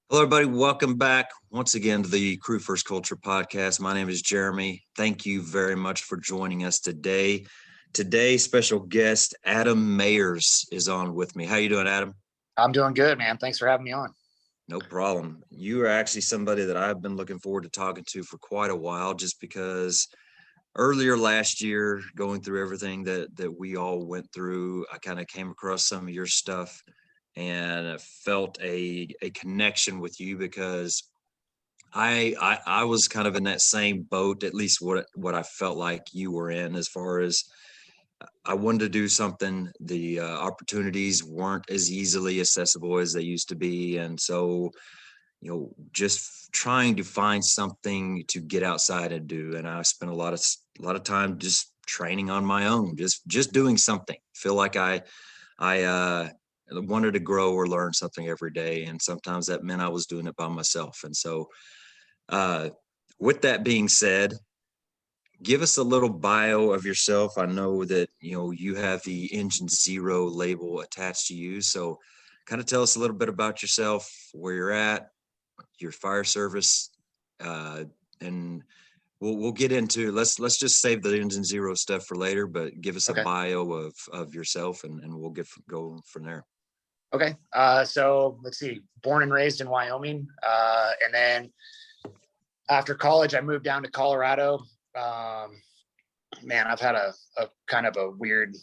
Hello, everybody. Welcome back once again to the Crew First Culture podcast. My name is Jeremy. Thank you very much for joining us today. Today's special guest, Adam Maiers, is on with me. How you doing, Adam? I'm doing good, man. Thanks for having me on. No problem. You are actually somebody that I've been looking forward to talking to for quite a while, just because earlier last year, going through everything that we all went through, I kind of came across some of your stuff and I felt a connection with you because I was kind of in that same boat, at least what I felt like you were in, as far as I wanted to do something. The opportunities weren't as easily accessible as they used to be, and so just trying to find something to get outside and do. And I spent a lot of time just training on my own, just doing something. Feel like I wanted to grow or learn something every day, and sometimes that meant I was doing it by myself. And so, uh, with that being said, give us a little bio of yourself. I know that you have the Engine Zero label attached to you, so kind of tell us a little bit about yourself, where you're at, your fire service, and we'll get into let's just save the Engine Zero stuff for later. But give us a Okay. bio of yourself, and we'll go from there. Okay. So let's see. Born and raised in Wyoming, and then after college, I moved down to Colorado. Man, I've had a kind of a weird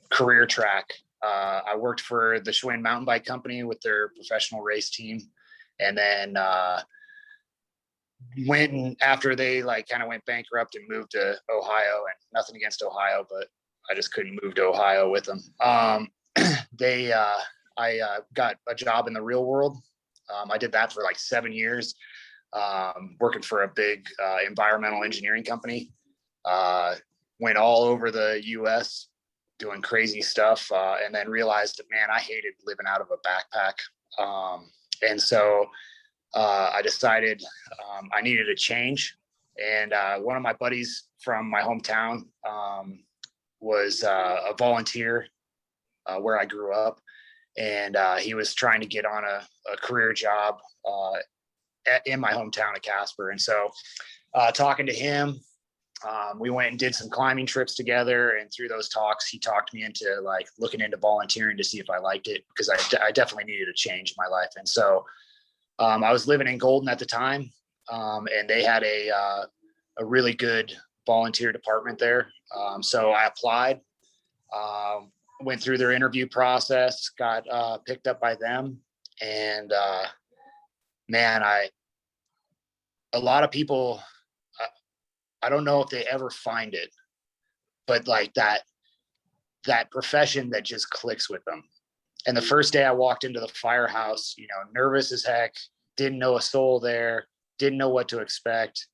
career track. I worked for the Schwinn Mountain Bike Company with their professional race team, and then after they kind of went bankrupt and moved to Ohio. And nothing against Ohio, but I just couldn't move to Ohio with them. I got a job in the real world. I did that for like 7 years, working for a big environmental engineering company. Went all over the US doing crazy stuff, and then realized that, man, I hated living out of a backpack. And so I decided I needed a change. And one of my buddies from my hometown was a volunteer where I grew up. And he was trying to get on a career job in my hometown of Casper. And so talking to him, we went and did some climbing trips together. And through those talks, he talked me into looking into volunteering to see if I liked it, because I definitely needed a change in my life. And so I was living in Golden at the time, and they had a really good volunteer department there. So I applied, went through their interview process, got picked up by them. And man, a lot of people, I don't know if they ever find it, but that profession that just clicks with them. And the first day I walked into the firehouse, nervous as heck, didn't know a soul there, didn't know what to expect,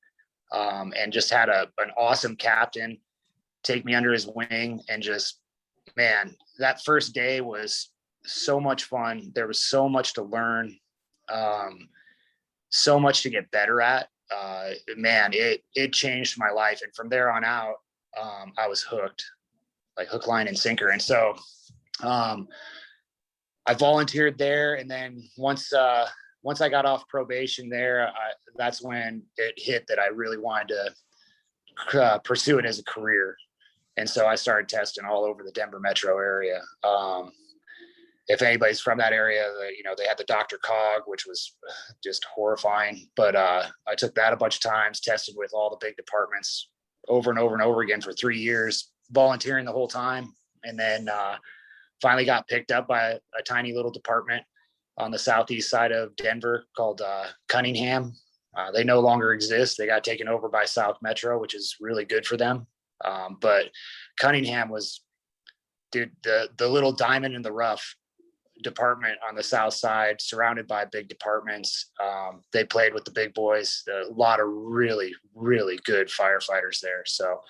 and just had an awesome captain take me under his wing. And just, man, that first day was so much fun. There was so much to learn, so much to get better at. Man, it changed my life. And from there on out, I was hooked, like hook, line, and sinker. And so I volunteered there. And then once I got off probation there, that's when it hit that I really wanted to pursue it as a career. And so I started testing all over the Denver metro area. If anybody's from that area, they had the Dr. Cog, which was just horrifying. But I took that a bunch of times, tested with all the big departments over and over and over again for 3 years, volunteering the whole time. And then finally got picked up by a tiny little department on the southeast side of Denver called Cunningham. They no longer exist. They got taken over by South Metro, which is really good for them. But Cunningham was, dude, the little diamond in the rough department on the south side, surrounded by big departments. They played with the big boys. A lot of really, really good firefighters there. So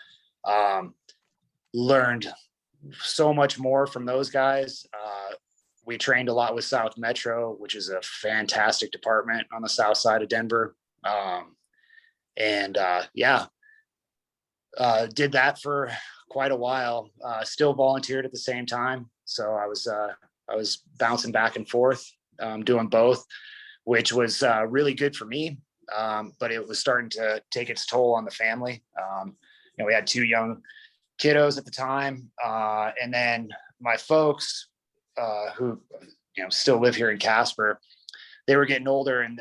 learned so much more from those guys. We trained a lot with South Metro, which is a fantastic department on the south side of Denver. Did that for quite a while. Still volunteered at the same time. So I was bouncing back and forth, doing both. which was really good for me. But it was starting to take its toll on the family. We had 2 young kiddos at the time. And then my folks, who, still live here in Casper, they were getting older, and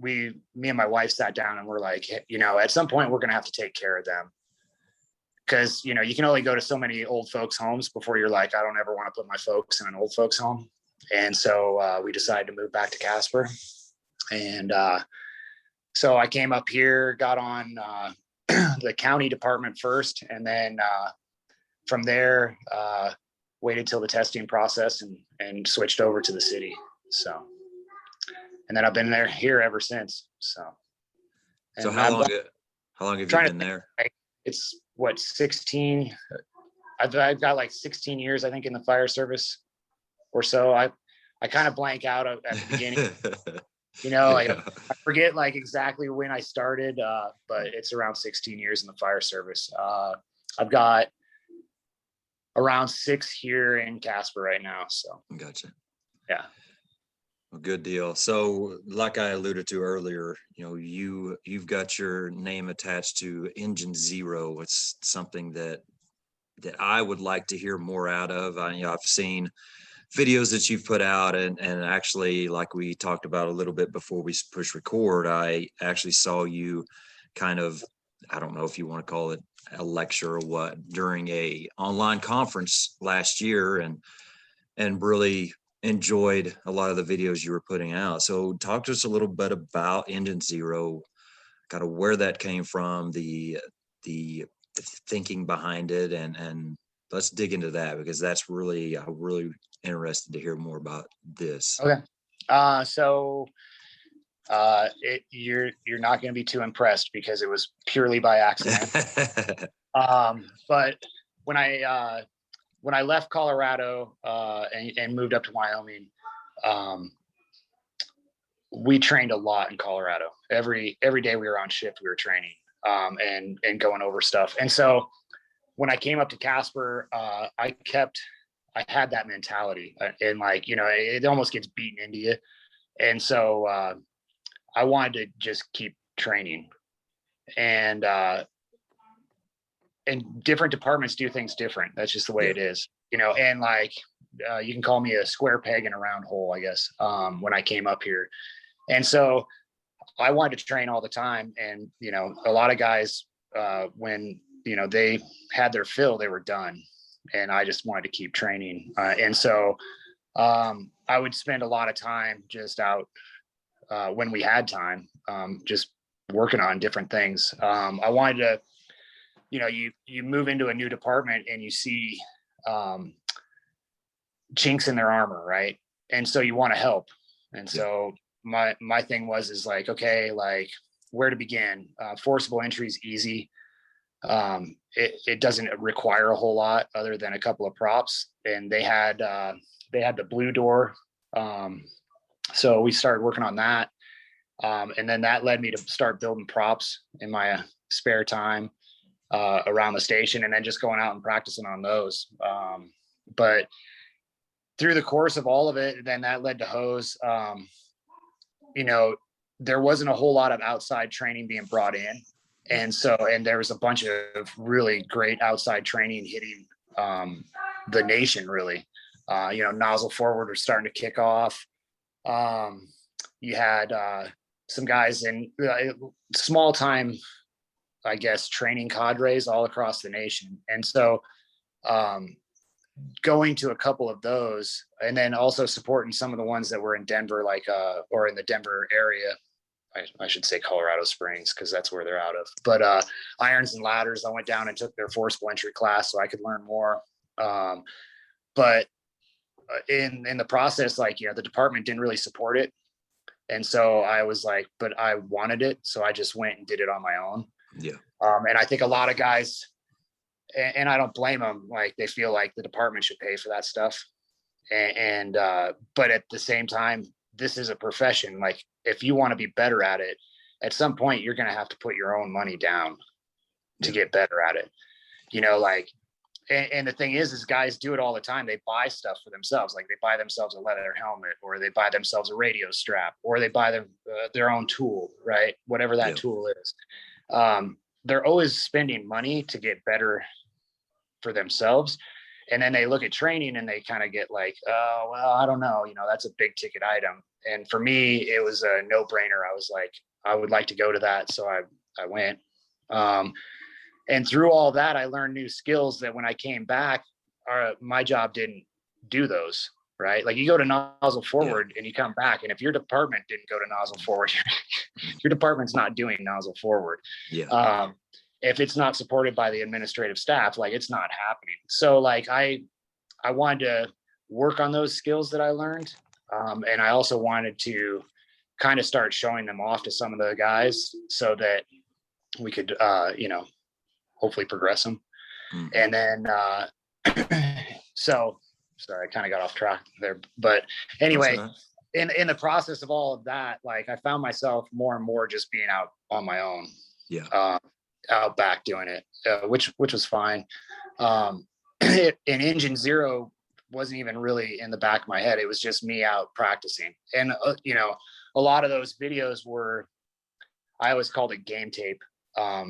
me and my wife sat down and we're like, at some point we're going to have to take care of them. Cause you can only go to so many old folks homes before you're like, I don't ever want to put my folks in an old folks home. And so we decided to move back to Casper. And so I came up here, got on the county department first, and then from there waited till the testing process and switched over to the city. So, and then I've been here ever since. So how long have you been there? It's 16. I've got like 16 years, I think, in the fire service or so. I kind of blank out at the beginning. I forget like exactly when I started, but it's around 16 years in the fire service. I've got around 6 here in Casper right now. So gotcha. Yeah. Well, good deal. So like I alluded to earlier, you've got your name attached to Engine Zero. It's something that I would like to hear more out of. I've seen videos that you've put out, and actually, like we talked about a little bit before we push record, I actually saw you kind of, I don't know if you want to call it a lecture or what, during a online conference last year, and really enjoyed a lot of the videos you were putting out. So talk to us a little bit about Engine Zero, kind of where that came from, the thinking behind it, and let's dig into that, because that's really, I'm really interested to hear more about this. Okay. You're not going to be too impressed because it was purely by accident. But when I left Colorado and moved up to Wyoming, we trained a lot in Colorado. Every day we were on shift, we were training and going over stuff. And so when I came up to Casper, I had that mentality, and it almost gets beaten into you. And so I wanted to just keep training, and different departments do things different. That's just the way it is, and you can call me a square peg in a round hole, I guess, when I came up here. And so I wanted to train all the time. And, a lot of guys, when, they had their fill, they were done. And I just wanted to keep training. And so I would spend a lot of time just out when we had time, just working on different things. I wanted to, you move into a new department and you see chinks in their armor, right? And so you want to help. And so my thing is like, okay, like where to begin? Forcible entry is easy. It doesn't require a whole lot other than a couple of props, and they had the blue door. So we started working on that. And then that led me to start building props in my spare time around the station, and then just going out and practicing on those. But through the course of all of it, then that led to hose. There wasn't a whole lot of outside training being brought in. And there was a bunch of really great outside training hitting the nation, really. Nozzle forward was starting to kick off. You had some guys in small time, I guess, training cadres all across the nation. And so going to a couple of those, and then also supporting some of the ones that were in Denver, or in the Denver area. I should say Colorado Springs, because that's where they're out of. But Irons and Ladders, I went down and took their forcible entry class so I could learn more. But in the process, the department didn't really support it. And so I was like, but I wanted it. So I just went and did it on my own. Yeah. And I think a lot of guys, and I don't blame them, like they feel like the department should pay for that stuff. But at the same time, this is a profession. Like if you want to be better at it, at some point you're going to have to put your own money down to get better at it. And the thing is guys do it all the time. They buy stuff for themselves. Like they buy themselves a leather helmet, or they buy themselves a radio strap, or they buy them their own tool, right? Whatever that tool is. They're always spending money to get better for themselves. And then they look at training and they kind of get like, oh, well, I don't know, that's a big ticket item. And for me, it was a no brainer. I was like, I would like to go to that. So I went. And through all that, I learned new skills that when I came back, my job didn't do those, right? Like you go to nozzle forward and you come back, and if your department didn't go to nozzle forward, your department's not doing nozzle forward. If it's not supported by the administrative staff, like it's not happening. So like I wanted to work on those skills that I learned. And I also wanted to kind of start showing them off to some of the guys so that we could, hopefully progress them. And then, so sorry, I kind of got off track there, but anyway, in the process of all of that, like I found myself more and more just being out on my own, out back doing it, which was fine. And Engine Zero wasn't even really in the back of my head. It was just me out practicing. And, a lot of those videos I always called it game tape. I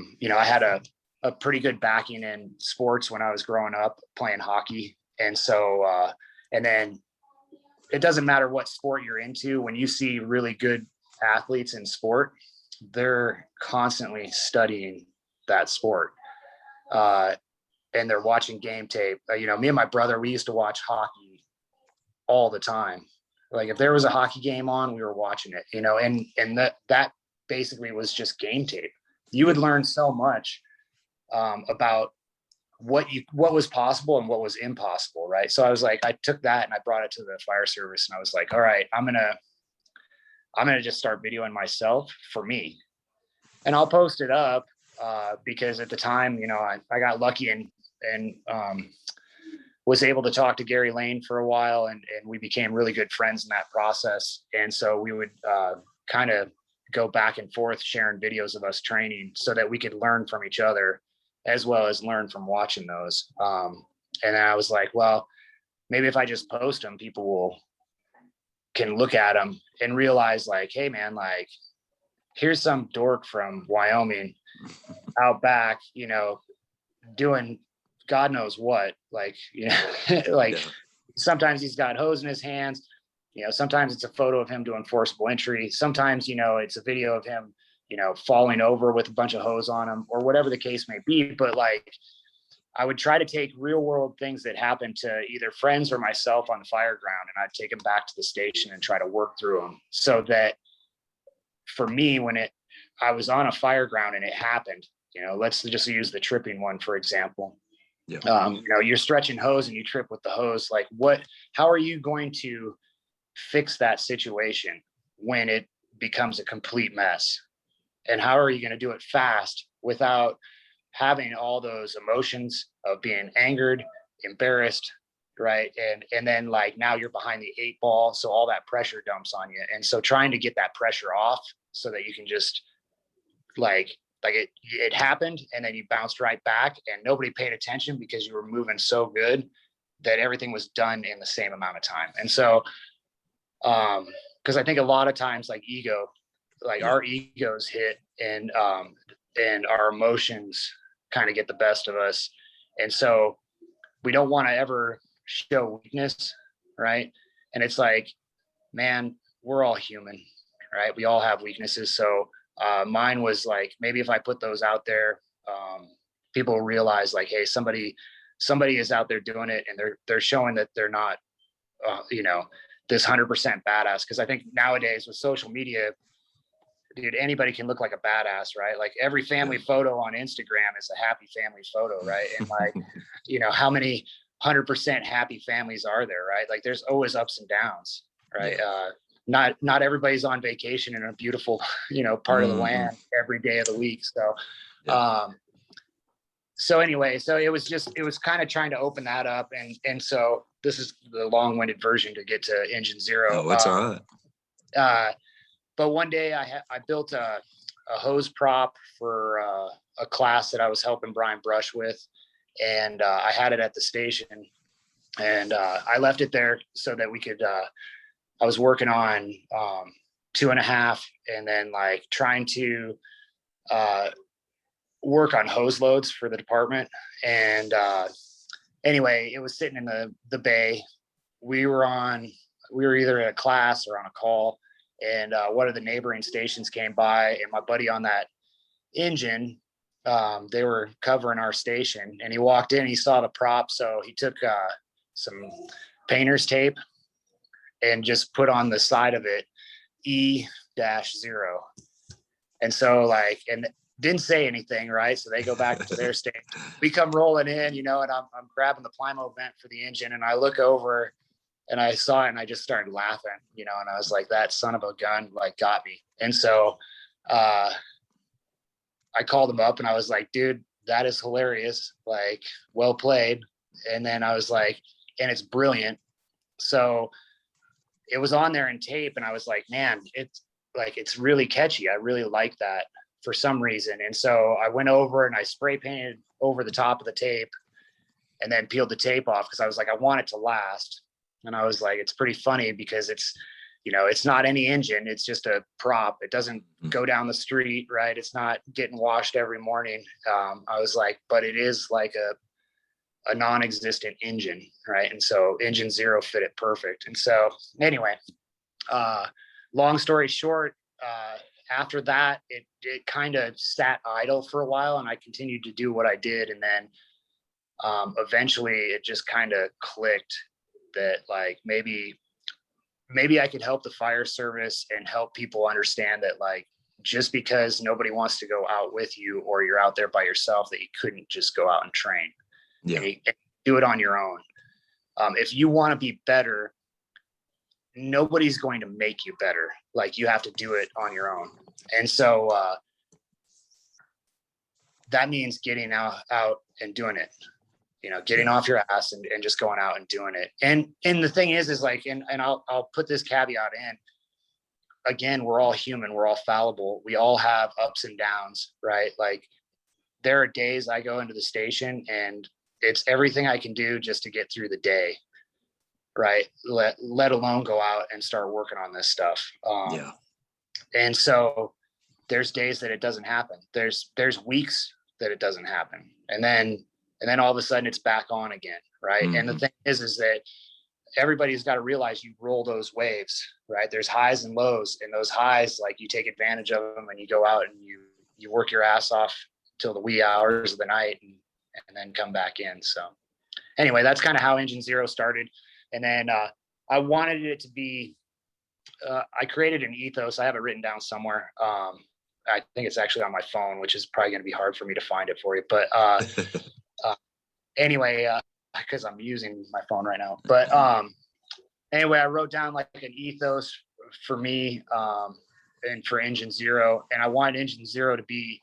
had a pretty good backing in sports when I was growing up playing hockey. And so, and then it doesn't matter what sport you're into. When you see really good athletes in sport, they're constantly studying that sport. And they're watching game tape. Me and my brother, we used to watch hockey all the time. Like if there was a hockey game on, we were watching it, and that basically was just game tape. You would learn so much about what was possible and what was impossible, right? So I was like, I took that and I brought it to the fire service, and I was like, all right, I'm gonna just start videoing myself for me, and I'll post it up because at the time, I got lucky and was able to talk to Gary Lane for a while, and we became really good friends in that process. And so we would kind of go back and forth sharing videos of us training so that we could learn from each other as well as learn from watching those. And then I was like, well, maybe if I just post them, people can look at them and realize like, hey man, like here's some dork from Wyoming out back, doing God knows what, like, sometimes he's got hose in his hands, sometimes it's a photo of him doing forcible entry. Sometimes, it's a video of him, falling over with a bunch of hose on him or whatever the case may be. But like, I would try to take real world things that happened to either friends or myself on the fire ground, and I'd take them back to the station and try to work through them so that for me, when I was on a fire ground and it happened, let's just use the tripping one, for example. You're stretching hose and you trip with the hose. Like how are you going to fix that situation when it becomes a complete mess? And how are you going to do it fast without having all those emotions of being angered, embarrassed, right? And then like now you're behind the 8 ball, so all that pressure dumps on you. And so trying to get that pressure off so that you can just like it happened and then you bounced right back and nobody paid attention because you were moving so good that everything was done in the same amount of time. And so because I think a lot of times like ego, like our egos hit and our emotions kind of get the best of us. And so we don't want to ever show weakness, right? And it's like, man, we're all human, right? We all have weaknesses. So mine was like, maybe if I put those out there, people realize like, hey, somebody is out there doing it, and they're showing that they're not, this 100% badass. Because I think nowadays with social media, dude, anybody can look like a badass, right? Like every family photo on Instagram is a happy family photo, right? And like, how many 100% happy families are there, right? Like there's always ups and downs, right? Not everybody's on vacation in a beautiful, part of the land every day of the week. So, so anyway, so it was kind of trying to open that up. And so this is the long-winded version to get to Engine Zero. Oh, it's all right. But one day I built a hose prop for a class that I was helping Brian Brush with. and I had it at the station, and I left it there so that we could. I was working on 2.5, and then like trying to work on hose loads for the department. And anyway, it was sitting in the bay. We were either at a class or on a call, and one of the neighboring stations came by, and my buddy on that engine, they were covering our station, and he walked in, he saw the prop. So he took some painter's tape and just put on the side of it E-0. And so like, and didn't say anything, right? So they go back to their station. We come rolling in, and I'm grabbing the Plimo vent for the engine, and I look over and I saw it, and I just started laughing, and I was like, that son of a gun, like, got me. And so I called him up, and I was like, dude, that is hilarious. Like, well played. And then I was like, and it's brilliant. So it was on there in tape, and I was like, man, it's really catchy. I really like that for some reason. And so I went over and I spray painted over the top of the tape, and then peeled the tape off, because I was like, I want it to last. And I was like, it's pretty funny because it's not any engine. It's just a prop. It doesn't go down the street, right? It's not getting washed every morning. I was like, but it is like a non-existent engine, right? And so engine 0 fit it perfect. And so anyway, long story short, after that, it kind of sat idle for a while, and I continued to do what I did. And then eventually it just kind of clicked that like maybe I could help the fire service and help people understand that, like, just because nobody wants to go out with you, or you're out there by yourself, that you couldn't just go out and train. Yeah. And do it on your own. If you want to be better, nobody's going to make you better. Like, you have to do it on your own. And so that means getting out and doing it, getting off your ass and just going out and doing it. And the thing is like, and I'll put this caveat in, again, we're all human. We're all fallible. We all have ups and downs, right? Like, there are days I go into the station and it's everything I can do just to get through the day, right? Let alone go out and start working on this stuff. And so there's days that it doesn't happen. There's weeks that it doesn't happen. And then all of a sudden it's back on again, right? Mm-hmm. And the thing is that everybody's got to realize you roll those waves, right? There's highs and lows, and those highs, like, you take advantage of them and you go out and you work your ass off till the wee hours of the night, and then come back in. So anyway, that's kind of how Engine 0 started. And then I wanted it to be, I created an ethos. I have it written down somewhere. I think it's actually on my phone, which is probably going to be hard for me to find it for you. But anyway, because I'm using my phone right now. But anyway, I wrote down like an ethos for me and for Engine 0. And I wanted Engine 0 to be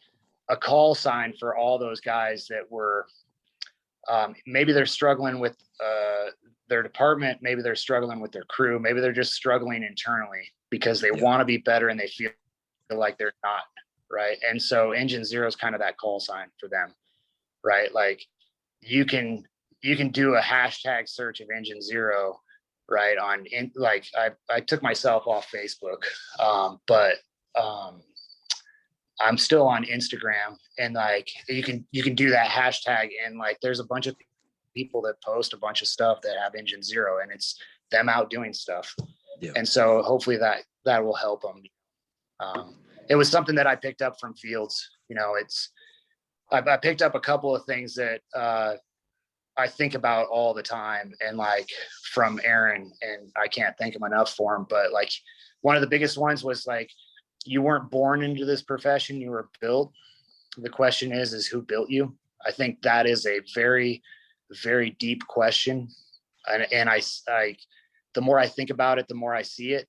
a call sign for all those guys that were maybe they're struggling with their department, maybe they're struggling with their crew, maybe they're just struggling internally because they want to be better and they feel like they're not, right? And so Engine 0 is kind of that call sign for them, right? Like, you can do a hashtag search of Engine 0, right? I took myself off Facebook, but I'm still on Instagram, and like, you can do that hashtag, and like, there's a bunch of people that post a bunch of stuff that have Engine 0, and it's them out doing stuff. Yeah. And so hopefully that will help them. It was something that I picked up from Fields. I picked up a couple of things that I think about all the time, and like, from Aaron, and I can't thank him enough for him. But like, one of the biggest ones was like, you weren't born into this profession, you were built. The question is who built you? I think that is a very, very deep question. And I the more I think about it, the more I see it,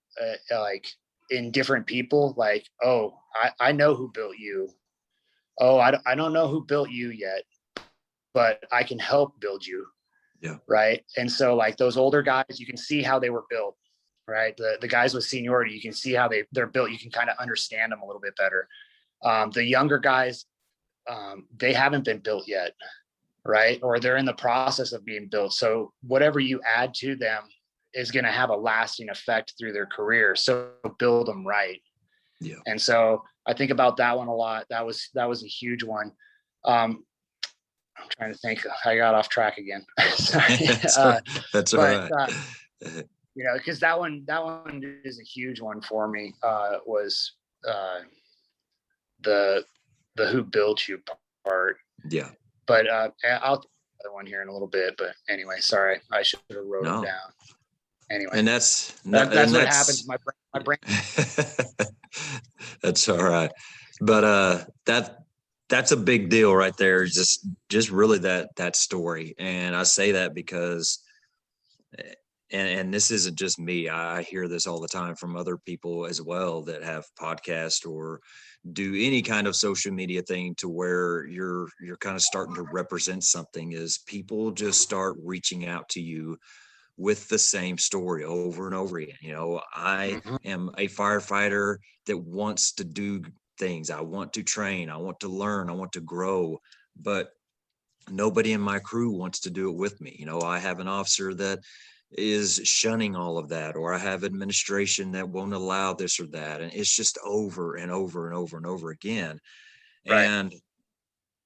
like, in different people, like, oh, I know who built you. Oh, I don't know who built you yet, but I can help build you. Yeah. Right. And so like, those older guys, you can see how they were built, right? The guys with seniority, you can see how they're built. You can kind of understand them a little bit better. The younger guys, they haven't been built yet. right? Or they're in the process of being built. So whatever you add to them is going to have a lasting effect through their career. So build them right. Yeah. And so I think about that one a lot. That was a huge one. I'm trying to think. I got off track again. Sorry. That's all But right. you know, because that one is a huge one for me. Was the who built you part. Yeah. But I'll do another one here in a little bit. But anyway, sorry, I should have wrote it down. Anyway, and that's that's what happens. My brain. That's all right. But that's a big deal right there. Just really that story. And I say that because and this isn't just me. I hear this all the time from other people as well that have podcasts or do any kind of social media thing to where you're kind of starting to represent something. Is people just start reaching out to you with the same story over and over again. You know, I am a firefighter that wants to do things. I want to train. I want to learn. I want to grow. But nobody in my crew wants to do it with me. You know, I have an officer that is shunning all of that, or I have administration that won't allow this or that. And it's just over and over and over and over again. Right.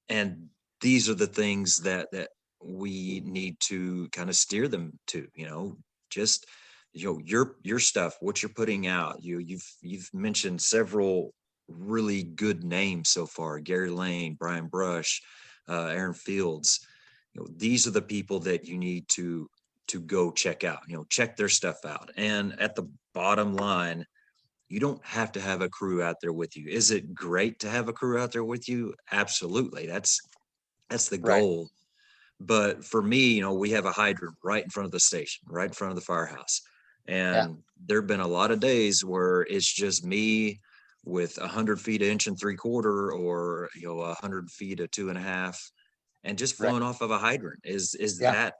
And these are the things that we need to kind of steer them to, you know, just, you know, your stuff, what you're putting out. You've mentioned several really good names so far: Gary Lane, Brian Brush, Aaron Fields. You know, these are the people that you need to go check out, you know, check their stuff out. And at the bottom line, you don't have to have a crew out there with you. Is it great to have a crew out there with you? Absolutely. That's the Right. goal. But for me, you know, we have a hydrant right in front of the station, right in front of the firehouse. And there've been a lot of days where it's just me with 100 feet, an inch and 3/4, or, you know, 100 feet, a 2.5, and just Right. flowing off of a hydrant. Is Yeah. that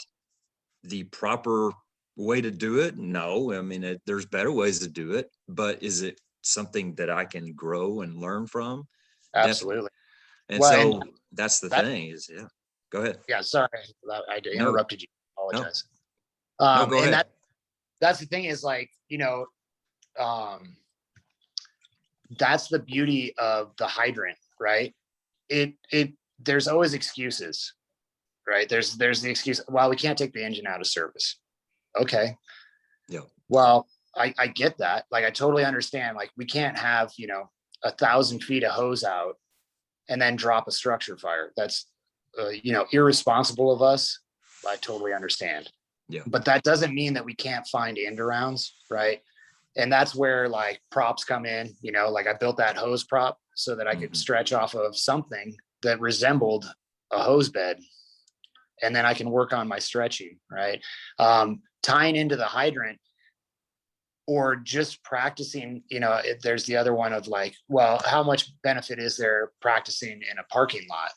the proper way to do it? No. I mean, there's better ways to do it, but is it something that I can grow and learn from? Definitely. Absolutely. And Well, and so that's the that, thing is, yeah, go ahead. yeah, sorry, I No, interrupted you. no, Apologize. no, go And ahead. that's the thing is, like, you know, that's the beauty of the hydrant, right? There's always excuses, right? There's the excuse, well, we can't take the engine out of service. Okay. Yeah. Well, I get that. Like, I totally understand. Like, we can't have, you know, 1,000 feet of hose out and then drop a structure fire. That's, you know, irresponsible of us. I totally understand. Yeah. But that doesn't mean that we can't find end arounds, right? And that's where, like, props come in. You know, like, I built that hose prop so that I could stretch off of something that resembled a hose bed, and then I can work on my stretching, right? Tying into the hydrant, or just practicing, you know, there's the other one of, like, well, how much benefit is there practicing in a parking lot?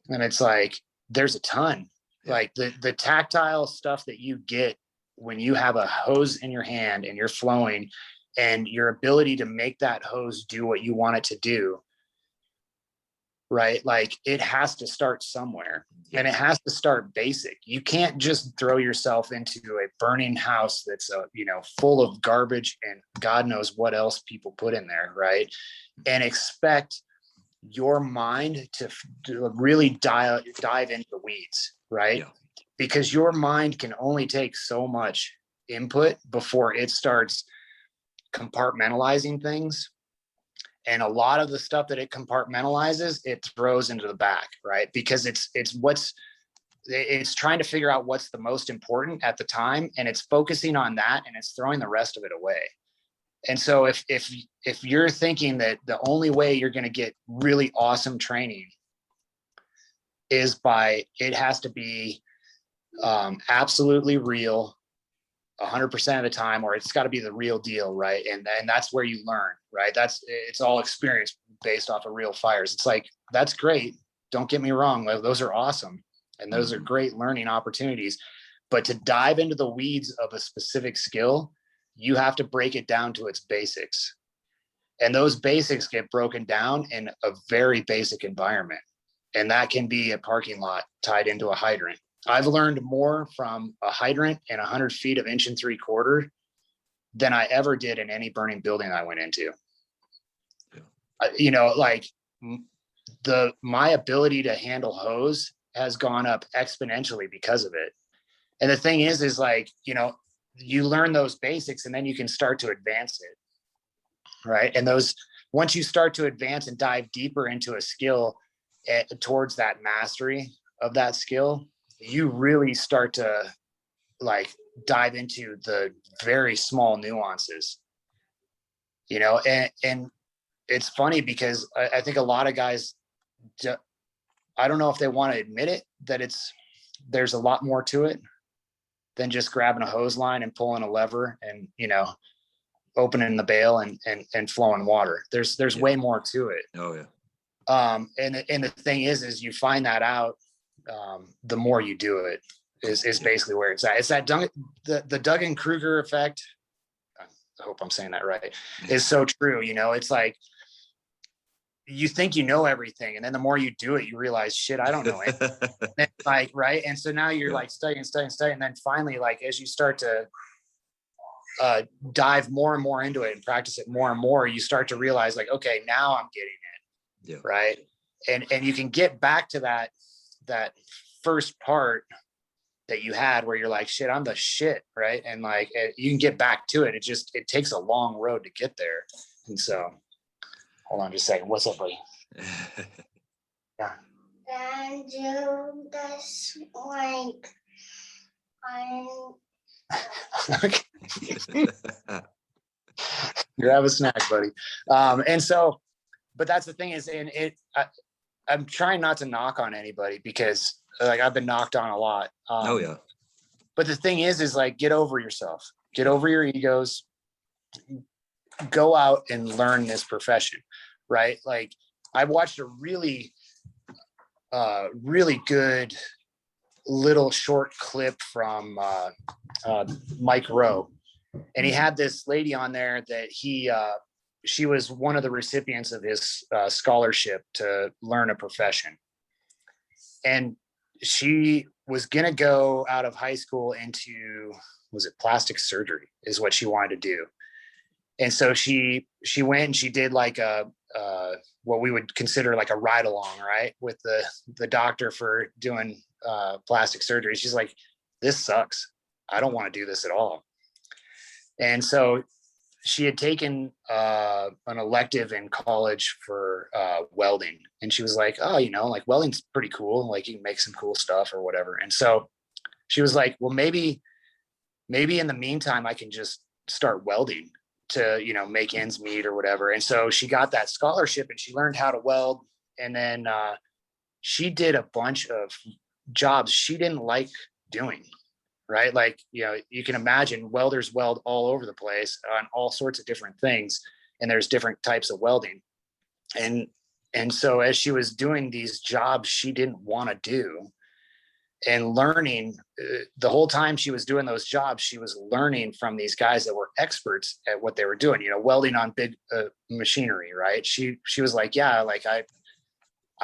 And it's like, there's a ton. Like, the tactile stuff that you get when you have a hose in your hand and you're flowing, and your ability to make that hose do what you want it to do, right? Like, it has to start somewhere, and it has to start basic. You can't just throw yourself into a burning house that's, you know, full of garbage and God knows what else people put in there, right? And expect your mind to really dive into the weeds, right? Yeah. Because your mind can only take so much input before it starts compartmentalizing things. And a lot of the stuff that it compartmentalizes, it throws into the back, right? Because it's trying to figure out what's the most important at the time, and it's focusing on that, and it's throwing the rest of it away. And so if you're thinking that the only way you're going to get really awesome training is by, it has to be absolutely real 100% of the time, or it's got to be the real deal, right? And that's where you learn, right? It's all experience based off of real fires. It's like, that's great, don't get me wrong, those are awesome, and those are great learning opportunities. But to dive into the weeds of a specific skill, you have to break it down to its basics. And those basics get broken down in a very basic environment. And that can be a parking lot tied into a hydrant. I've learned more from a hydrant and 100 feet of 1 3/4 than I ever did in any burning building I went into. Yeah. Like my ability to handle hose has gone up exponentially because of it. And the thing is like, you learn those basics and then you can start to advance it. Right. And once you start to advance and dive deeper into a skill towards that mastery of that skill, you really start to like dive into the very small nuances, and it's funny because I think a lot of guys, I don't know if they want to admit it, that there's a lot more to it than just grabbing a hose line and pulling a lever and, opening the bail and flowing water. There's way more to it. Oh yeah. And the thing is you find that out, the more you do it is basically where it's at. It's that the Dunning-Kruger effect. I hope I'm saying that right. Is so true. It's like, you think you know everything, and then the more you do it, you realize, shit, I don't know it. Like, right. And so now you're like studying. And then finally, like, as you start to dive more and more into it and practice it more and more, you start to realize like, okay, now I'm getting it. Yeah. Right. And you can get back to that first part that you had where you're like, shit, I'm the shit. Right. And like, you can get back to it. It takes a long road to get there. And so, hold on just a second. What's up, buddy? Yeah. And you just like, grab a snack, buddy. And so, but that's the thing is, and I'm trying not to knock on anybody because like I've been knocked on a lot. Oh yeah. But the thing is like, get over yourself, get over your egos, go out and learn this profession, right? Like I watched a really good little short clip from Mike Rowe, and he had this lady on there that she was one of the recipients of his scholarship to learn a profession, and she was gonna go out of high school into, was it plastic surgery is what she wanted to do. And so she went and she did like what we would consider like a ride along, right, with the doctor for doing plastic surgery. She's like, this sucks. I don't want to do this at all. And so she had taken an elective in college for welding, and she was like, oh, like welding's pretty cool. Like you can make some cool stuff or whatever. And so she was like, well, maybe in the meantime, I can just start welding to, make ends meet or whatever. And so she got that scholarship and she learned how to weld. And then she did a bunch of jobs she didn't like doing, right? Like, you can imagine welders weld all over the place on all sorts of different things. And there's different types of welding. And so as she was doing these jobs she didn't want to do, and learning the whole time she was doing those jobs, she was learning from these guys that were experts at what they were doing, welding on big machinery, right? She was like, yeah, like I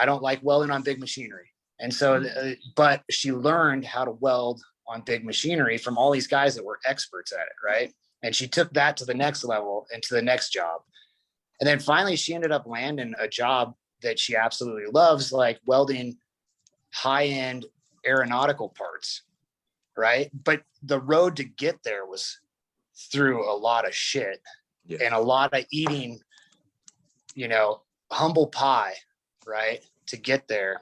don't like welding on big machinery. And so, but she learned how to weld on big machinery from all these guys that were experts at it, right? And she took that to the next level and to the next job. And then finally she ended up landing a job that she absolutely loves, like welding high-end aeronautical parts, right? But the road to get there was through a lot of shit and a lot of eating, humble pie, right, to get there,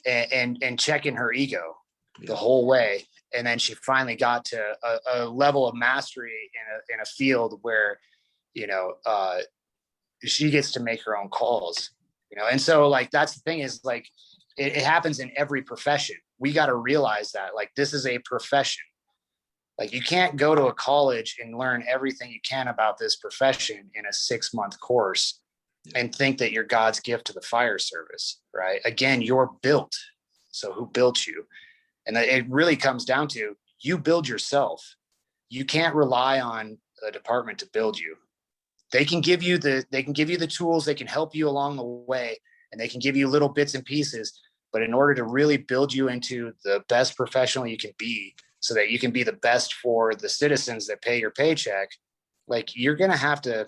and checking her ego the whole way. And then she finally got to a level of mastery in a field where she gets to make her own calls, and so like that's the thing is like it happens in every profession. We got to realize that like this is a profession. Like you can't go to a college and learn everything you can about this profession in a 6-month course and think that you're God's gift to the fire service, right? Again, you're built. So who built you? And it really comes down to you build yourself. You can't rely on a department to build you. They can give you the tools, they can help you along the way, and they can give you little bits and pieces. But in order to really build you into the best professional you can be, so that you can be the best for the citizens that pay your paycheck, like you're gonna have to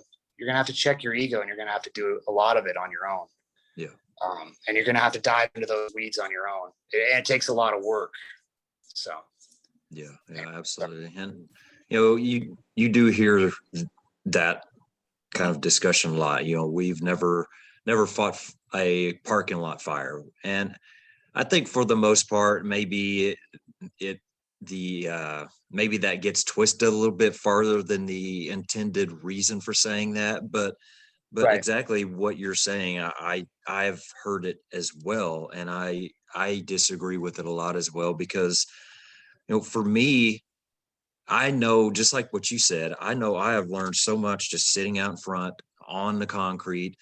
check your ego, and you're gonna have to do a lot of it on your own. Yeah. And you're gonna have to dive into those weeds on your own. And it takes a lot of work. So. Yeah, absolutely. And you do hear that kind of discussion a lot. We've never fought a parking lot fire, and I think for the most part, maybe maybe that gets twisted a little bit farther than the intended reason for saying that, but Right. exactly what you're saying, I've heard it as well, and I disagree with it a lot as well, because for me, I know, just like what you said, I know I have learned so much just sitting out in front on the concrete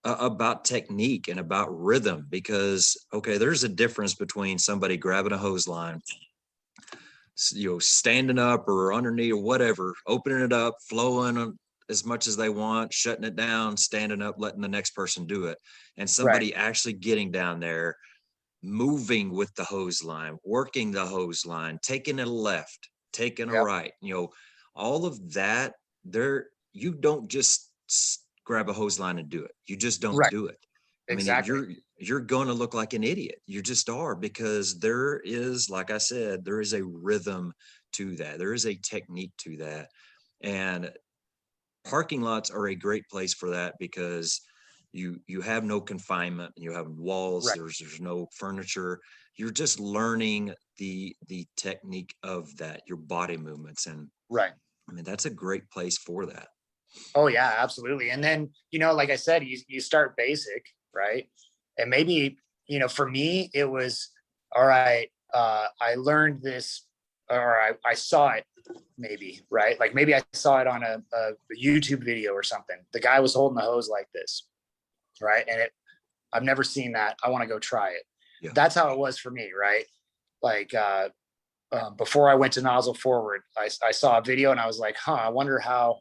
about technique and about rhythm, because okay, there's a difference between somebody grabbing a hose line, standing up or underneath or whatever, opening it up, flowing as much as they want, shutting it down, standing up, letting the next person do it, and somebody actually getting down there, moving with the hose line, working the hose line, taking a left, taking a right, all of that. You don't just grab a hose line and do it. You just don't do it. Exactly. I mean, you're going to look like an idiot. You just are, because there is, like I said, there is a rhythm to that. There is a technique to that. And parking lots are a great place for that, because you have no confinement. You have walls. Right. There's no furniture. You're just learning the technique of that, your body movements. And right. I mean, that's a great place for that. Oh yeah, absolutely. And then, like I said, you start basic, right? And maybe, for me, it was, all right, I learned this, or I saw it maybe, right? Like maybe I saw it on a YouTube video or something. The guy was holding the hose like this, right? And I've never seen that. I want to go try it. Yeah. That's how it was for me, right? Like, before I went to nozzle forward, I saw a video and I was like, I wonder how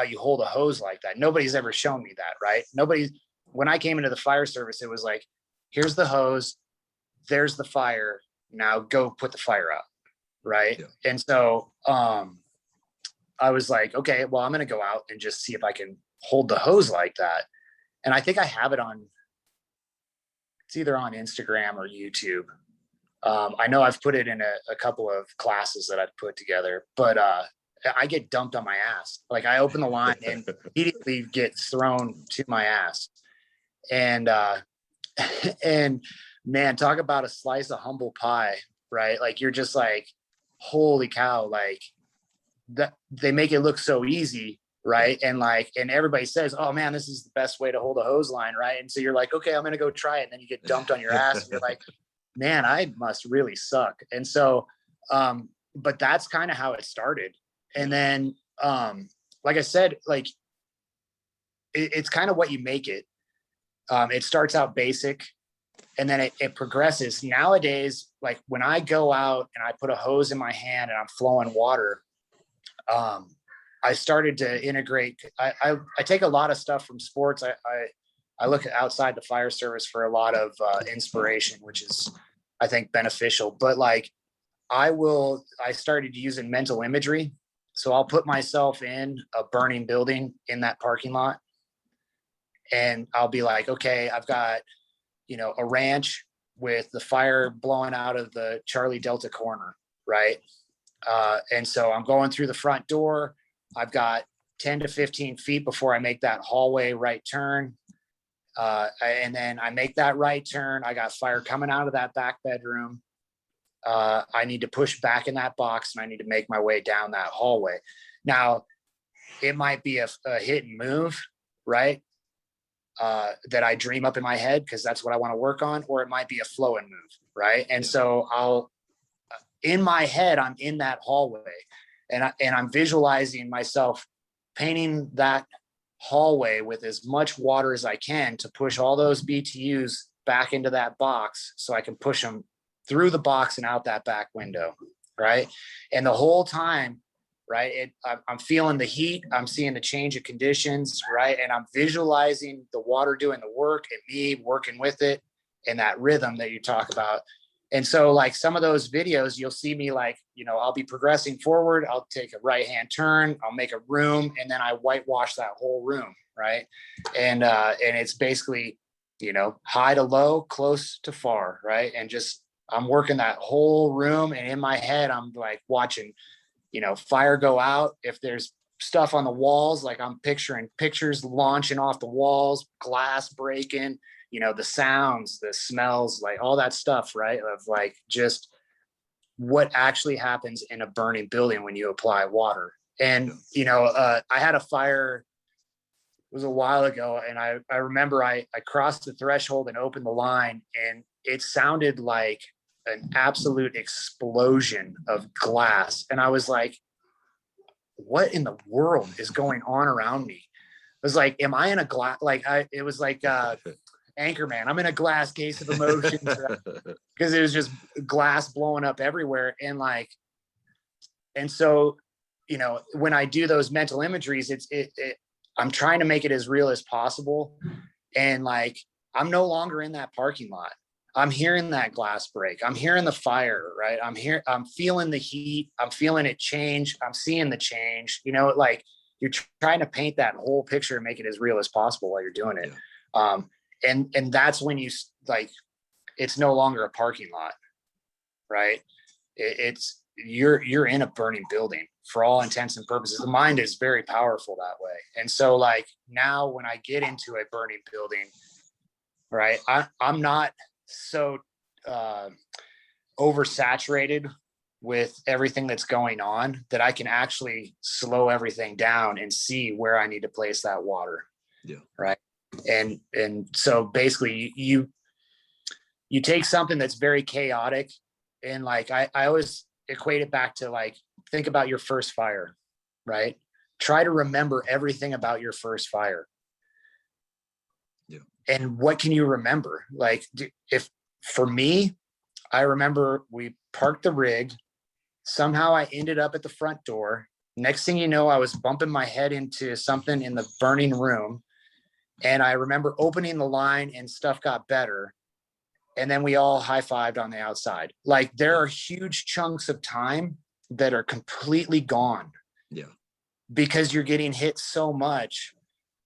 you hold a hose like that. Nobody's ever shown me that, right? When I came into the fire service, it was like, here's the hose, there's the fire, now go put the fire out, right? Yeah. And so I was like, okay, well, I'm going to go out and just see if I can hold the hose like that. And I think I have it it's either on Instagram or YouTube. I know I've put it in a couple of classes that I've put together, but I get dumped on my ass. Like I open the line and immediately get thrown to my ass. And and man, talk about a slice of humble pie, right? Like you're just like, holy cow, like that they make it look so easy, right? And everybody says, oh man, this is the best way to hold a hose line, right? And so you're like, okay, I'm gonna go try it. And then you get dumped on your ass and you're like, man, I must really suck. And so but that's kind of how it started. And then, like I said, like it's kind of what you make it. It starts out basic and then it progresses. Nowadays, like when I go out and I put a hose in my hand and I'm flowing water, I started to integrate. I take a lot of stuff from sports. I look outside the fire service for a lot of inspiration, which is, I think, beneficial. But like I started using mental imagery. So I'll put myself in a burning building in that parking lot and I'll be like, okay, I've got, a ranch with the fire blowing out of the Charlie Delta corner. Right. And so I'm going through the front door. I've got 10 to 15 feet before I make that hallway right turn. And then I make that right turn. I got fire coming out of that back bedroom. I need to push back in that box and I need to make my way down that hallway. Now, it might be a hit and move, right? That I dream up in my head because that's what I want to work on, or it might be a flow and move, right? And so in my head, I'm in that hallway and I'm visualizing myself painting that hallway with as much water as I can to push all those BTUs back into that box so I can push them through the box and out that back window, right? And the whole time right? I'm feeling the heat. I'm seeing the change of conditions, right? And I'm visualizing the water doing the work and me working with it and that rhythm that you talk about. And so like some of those videos, you'll see me like, I'll be progressing forward. I'll take a right-hand turn. I'll make a room, and then I whitewash that whole room, right? And it's basically, high to low, close to far, right? And just I'm working that whole room, and in my head, I'm like watching, fire go out. If there's stuff on the walls, like I'm picturing pictures launching off the walls, glass breaking, the sounds, the smells, like all that stuff, right? Of like just what actually happens in a burning building when you apply water. And, I had a fire, it was a while ago, and I remember I crossed the threshold and opened the line, and it sounded like an absolute explosion of glass. And I was like, what in the world is going on around me? It was like, am I in a glass? It was like Anchorman. I'm in a glass case of emotions, because it was just glass blowing up everywhere. And so, when I do those mental imageries, I'm trying to make it as real as possible. And like, I'm no longer in that parking lot. I'm hearing that glass break. I'm hearing the fire, right? I'm feeling the heat. I'm feeling it change. I'm seeing the change, like you're trying to paint that whole picture and make it as real as possible while you're doing it. Yeah. And that's when you like, it's no longer a parking lot, right? You're in a burning building for all intents and purposes. The mind is very powerful that way. And so like now when I get into a burning building, right, I'm not so oversaturated with everything that's going on that I can actually slow everything down and see where I need to place that water. Yeah. Right. And so basically you take something that's very chaotic, and like I always equate it back to like, think about your first fire, right? Try to remember everything about your first fire. Yeah. And what can you remember? Like, if for me, I remember we parked the rig. Somehow I ended up at the front door. Next thing you know, I was bumping my head into something in the burning room. And I remember opening the line and stuff got better. And then we all high-fived on the outside. Like, there are huge chunks of time that are completely gone. Yeah. Because you're getting hit so much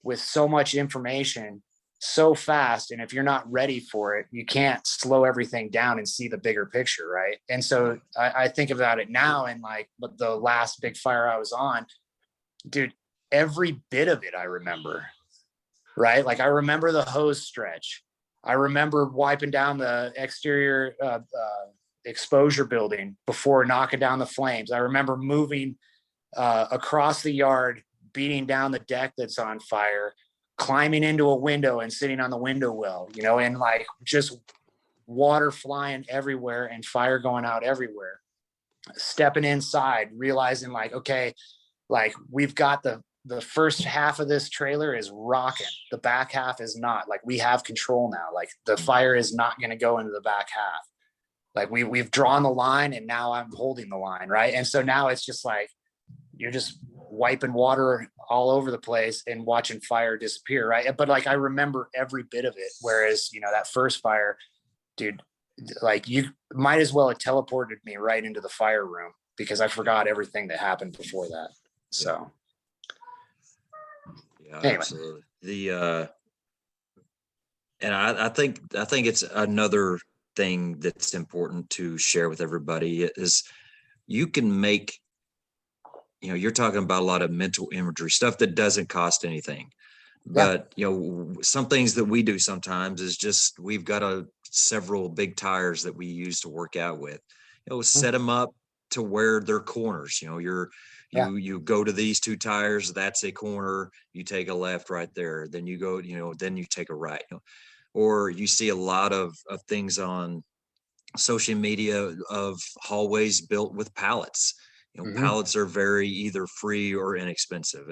with so much information so fast. And if you're not ready for it, you can't slow everything down and see the bigger picture. Right. And so I think about it now, and like, but the last big fire I was on, dude, every bit of it I remember. Right. Like, I remember the hose stretch. I remember wiping down the exterior exposure building before knocking down the flames. I remember moving across the yard, beating down the deck that's on fire, climbing into a window and sitting on the window well, and like just water flying everywhere and fire going out everywhere. Stepping inside, realizing like, okay, like we've got the first half of this trailer is rocking. The back half is not. Like, we have control now. Like, the fire is not going to go into the back half. Like, we've drawn the line, and now I'm holding the line, right? And so now it's just like, you're just wiping water all over the place and watching fire disappear, right? But like, I remember every bit of it. Whereas, that first fire, dude, like, you might as well have teleported me right into the fire room, because I forgot everything that happened before that. So. Yeah, anyway. Absolutely. And I think it's another thing that's important to share with everybody is you can make, you're talking about a lot of mental imagery stuff that doesn't cost anything, but some things that we do sometimes is just, we've got several big tires that we use to work out with, set them up to where they're corners. You go to these two tires, that's a corner, you take a left right there, then you go, then you take a right, or you see a lot of things on social media of hallways built with pallets. Pallets are very either free or inexpensive.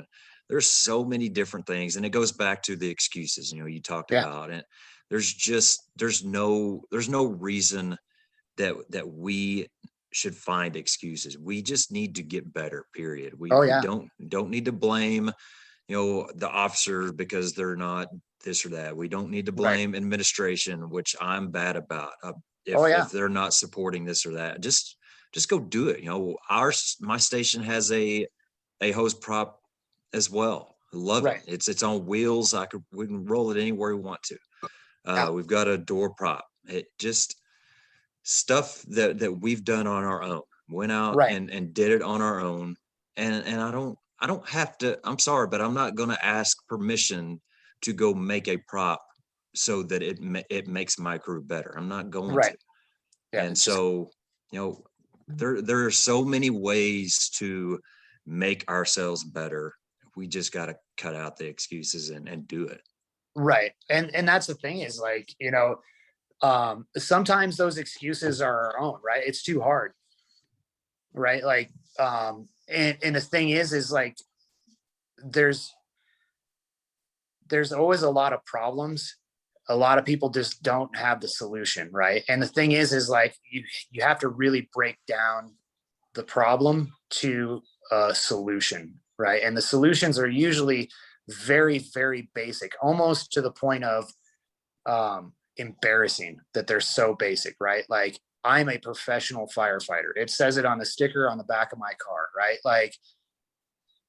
There's so many different things, and it goes back to the excuses, you talked about it. There's no reason that we should find excuses. We just need to get better, period. Oh We yeah. don't need to blame, the officers because they're not this or that. We don't need to Right. blame administration, which I'm bad about. Oh yeah. If they're not supporting this or that, just go do it. My station has a hose prop as well. Love it. Right. It's on wheels. We can roll it anywhere we want to. Yeah. We've got a door prop. It just stuff that we've done on our own. Went out Right. and did it on our own. And I don't have to. I'm sorry, but I'm not going to ask permission to go make a prop so that it makes my crew better. I'm not going to. Right. Yeah. And It's just so, there are so many ways to make ourselves better. We just got to cut out the excuses and do it. right. And that's the thing is like, sometimes those excuses are our own, right? It's too hard. Right. Like, and the thing is like, there's always a lot of problems. A lot of people just don't have the solution. Right. And the thing is like, you have to really break down the problem to a solution. Right. And the solutions are usually very, very basic, almost to the point of, embarrassing that they're so basic, right? Like, I'm a professional firefighter. It says it on the sticker on the back of my car, right? Like,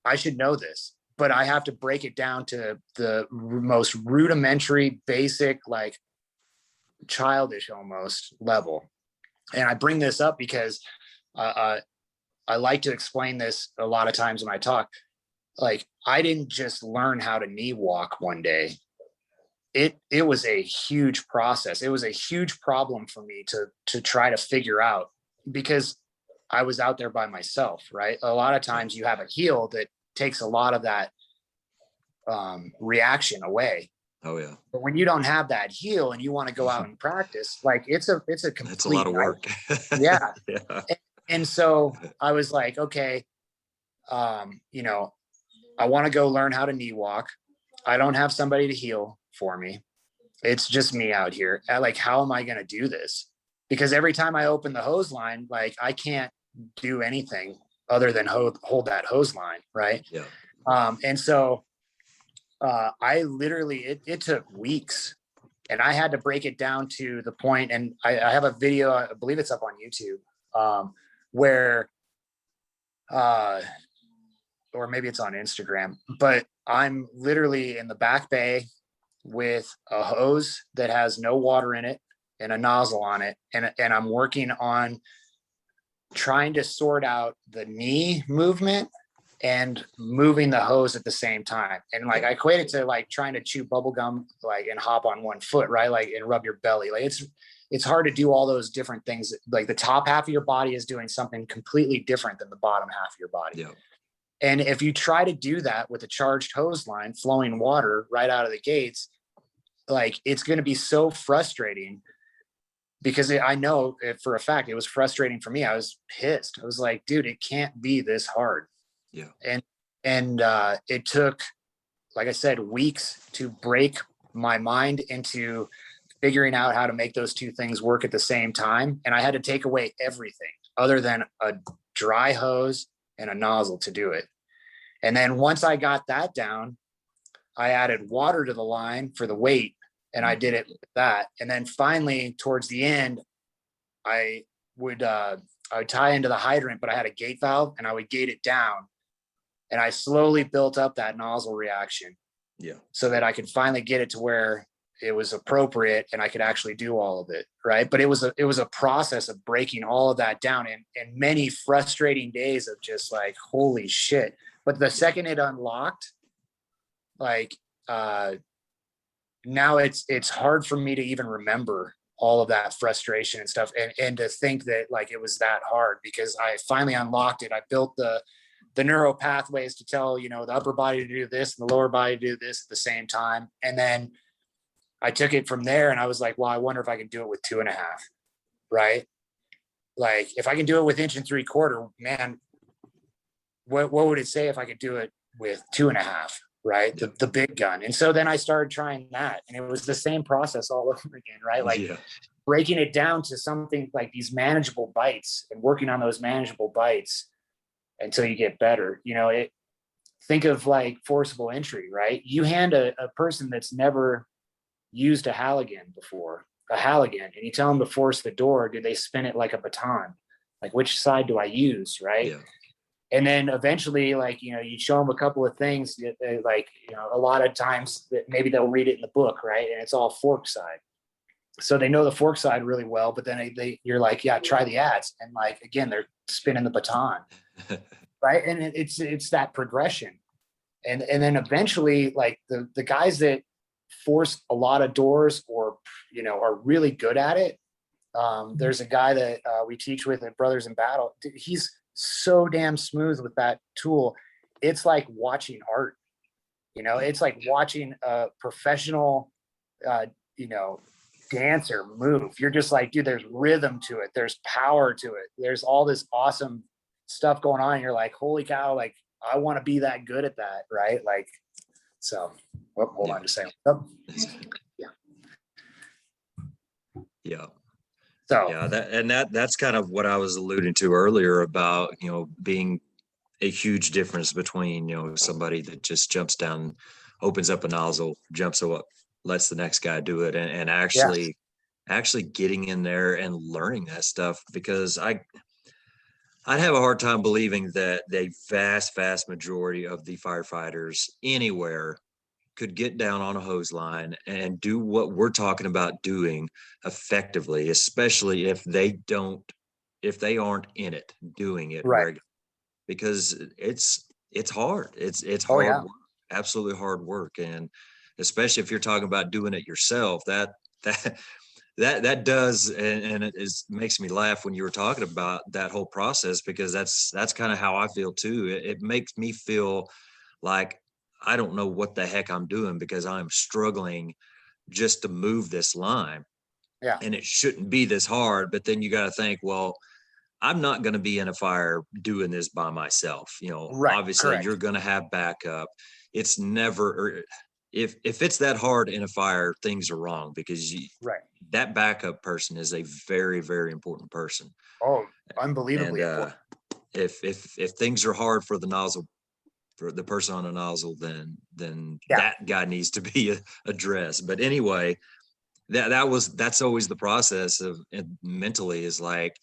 I should know this, but I have to break it down to the most rudimentary, basic, like childish almost level. And I bring this up because I like to explain this a lot of times when I talk. Like, I didn't just learn how to knee walk one day. It was a huge process. It was a huge problem for me to try to figure out, because I was out there by myself, right? A lot of times you have a heel that takes a lot of that reaction away. Oh yeah. But when you don't have that heel and you want to go out and practice, like, it's a complete, That's a lot of work. Yeah. Yeah. And so I was like, okay, I want to go learn how to knee walk. I don't have somebody to heel for me. It's just me out here. Like, how am I going to do this? Because every time I open the hose line, like, I can't do anything other than hold that hose line. Right. Yeah. And so I literally, it took weeks, and I had to break it down to the point. And I have a video, I believe it's up on YouTube, where, or maybe it's on Instagram, but I'm literally in the back bay with a hose that has no water in it and a nozzle on it. And I'm working on trying to sort out the knee movement and moving the hose at the same time. And like, I equate it to like trying to chew bubble gum, like, and hop on one foot, right? Like, and rub your belly. Like, it's hard to do all those different things. Like, the top half of your body is doing something completely different than the bottom half of your body. Yeah. And if you try to do that with a charged hose line, flowing water right out of the gates, like, it's going to be so frustrating, because I know for a fact it was frustrating for me. I was pissed. I was like, dude, it can't be this hard. Yeah. And it took, like I said, weeks to break my mind into figuring out how to make those two things work at the same time. And I had to take away everything other than a dry hose and a nozzle to do it. And then once I got that down, I added water to the line for the weight, and I did it with that. And then finally, towards the end, I would tie into the hydrant, but I had a gate valve, and I would gate it down. And I slowly built up that nozzle reaction. Yeah. So that I could finally get it to where it was appropriate and I could actually do all of it. Right. But it was a process of breaking all of that down, and many frustrating days of just like, holy shit. But the second it unlocked, like, now it's hard for me to even remember all of that frustration and stuff. And to think that like it was that hard, because I finally unlocked it. I built the neural pathways to tell, the upper body to do this and the lower body to do this at the same time. And then I took it from there, and I was like, well, I wonder if I can do it with 2.5. Right. Like, if I can do it with 1 3/4, man, what would it say if I could do it with 2.5? Right. Yeah. The big gun. And so then I started trying that, and it was the same process all over again. Right. Like, Yeah. breaking it down to something like these manageable bites and working on those manageable bites until you get better. Think of like forcible entry, right? You hand a person that's never used a Halligan before, and you tell them to force the door. Do they spin it like a baton? Like, which side do I use, right? Yeah. And then eventually, like, you show them a couple of things that like, a lot of times that maybe they'll read it in the book, right? And it's all fork side. So they know the fork side really well, but then you're like, yeah, try the ads. And like, again, they're spinning the baton, right? And it's that progression. And then eventually, like the guys that force a lot of doors or, are really good at it. There's a guy that we teach with at Brothers in Battle. He's so damn smooth with that tool. It's like watching art, it's like watching a professional, dancer move. You're just like, dude, there's rhythm to it. There's power to it. There's all this awesome stuff going on. You're like, holy cow. Like, I want to be that good at that. Right. Like, so hold on just a second. Oh, yeah. Yeah. So Yeah, that's kind of what I was alluding to earlier about, being a huge difference between, somebody that just jumps down, opens up a nozzle, jumps up, lets the next guy do it, and actually getting in there and learning that stuff, because I'd have a hard time believing that the vast majority of the firefighters anywhere could get down on a hose line and do what we're talking about doing effectively, especially if they aren't in it doing it right. regularly, because it's hard. It's Oh, hard yeah. work, absolutely hard work. And especially if you're talking about doing it yourself, that does, and it makes me laugh when you were talking about that whole process, because that's kind of how I feel too. It makes me feel like I don't know what the heck I'm doing, because I'm struggling just to move this line. Yeah. And it shouldn't be this hard. But then you got to think, well, I'm not going to be in a fire doing this by myself. Right. Obviously Correct. you're going to have backup. It's never, if it's that hard in a fire, things are wrong, because Right. that backup person is a very, very important person. Oh, unbelievably And important. if things are hard for the person on the nozzle, then that guy needs to be addressed. But anyway, that's always the process of mentally, is like,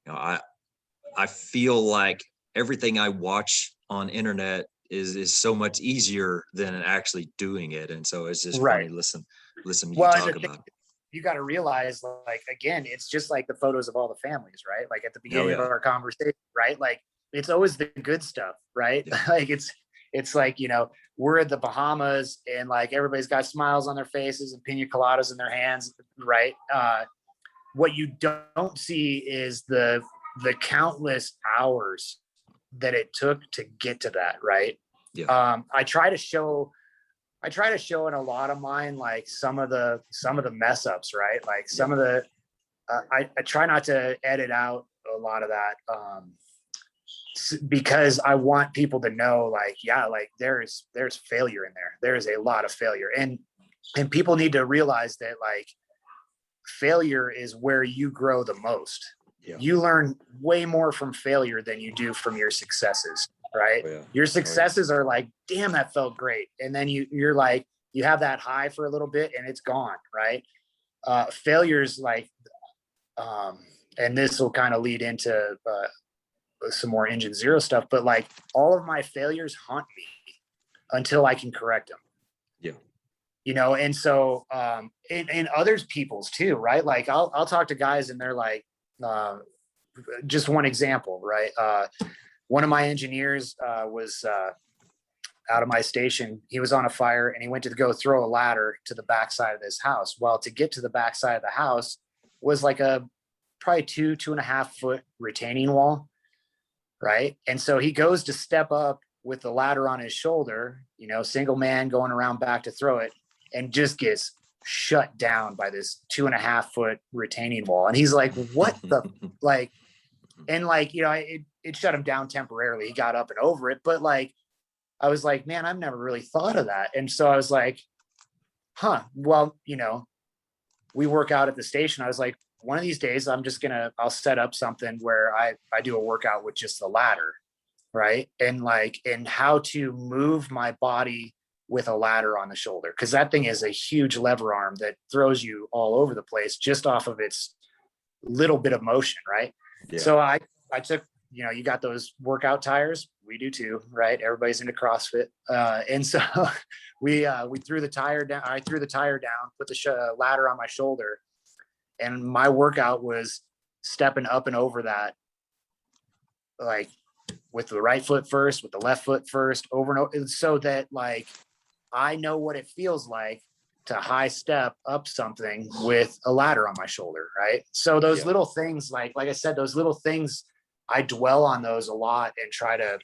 I feel like everything I watch on internet is so much easier than actually doing it. And so it's just funny. Listen to you talk about it. You got to realize, like, again, it's just like the photos of all the families, right? Like at the beginning of our conversation, right? Like, it's always the good stuff, right? Yeah. Like it's like, we're at the Bahamas and like everybody's got smiles on their faces and pina coladas in their hands, right? What you don't see is the countless hours that it took to get to that, right? Yeah. I try to show in a lot of mine, like some of the mess ups, right? Like some of the, I try not to edit out a lot of that, because I want people to know, like, like there's failure in there. There is a lot of failure, and people need to realize that, like, failure is where you grow the most. Yeah. You learn way more from failure than you do from your successes, right? Oh, yeah. Your successes are like, damn, that felt great. And then you're like, you have that high for a little bit and it's gone, right? Failures, like, and this will kind of lead into some more Engine Zero stuff, but like all of my failures haunt me until I can correct them. Yeah. And so, and others people's too, right? Like I'll talk to guys and they're like, just one example, right? One of my engineers was out of my station. He was on a fire and he went to go throw a ladder to the backside of his house. Well, to get to the backside of the house was like probably 2.5 foot retaining wall, right? And so he goes to step up with the ladder on his shoulder, single man going around back to throw it, and just gets shut down by this 2.5 foot retaining wall. And he's like, what the, like, and like, it shut him down temporarily. He got up and over it. But like, I was like, man, I've never really thought of that. And so I was like, well, we work out at the station. I was like, one of these days I'll set up something where I do a workout with just the ladder, right? And how to move my body with a ladder on the shoulder. Cause that thing is a huge lever arm that throws you all over the place just off of its little bit of motion. Right. Yeah. So I took, you got those workout tires. We do too, right? Everybody's into CrossFit. And so we threw the tire down. I threw the tire down, put the ladder on my shoulder, and my workout was stepping up and over that, like with the right foot first, with the left foot first, over and over, so that like I know what it feels like to high step up something with a ladder on my shoulder, right? So those little things, like I said, those little things, I dwell on those a lot and try to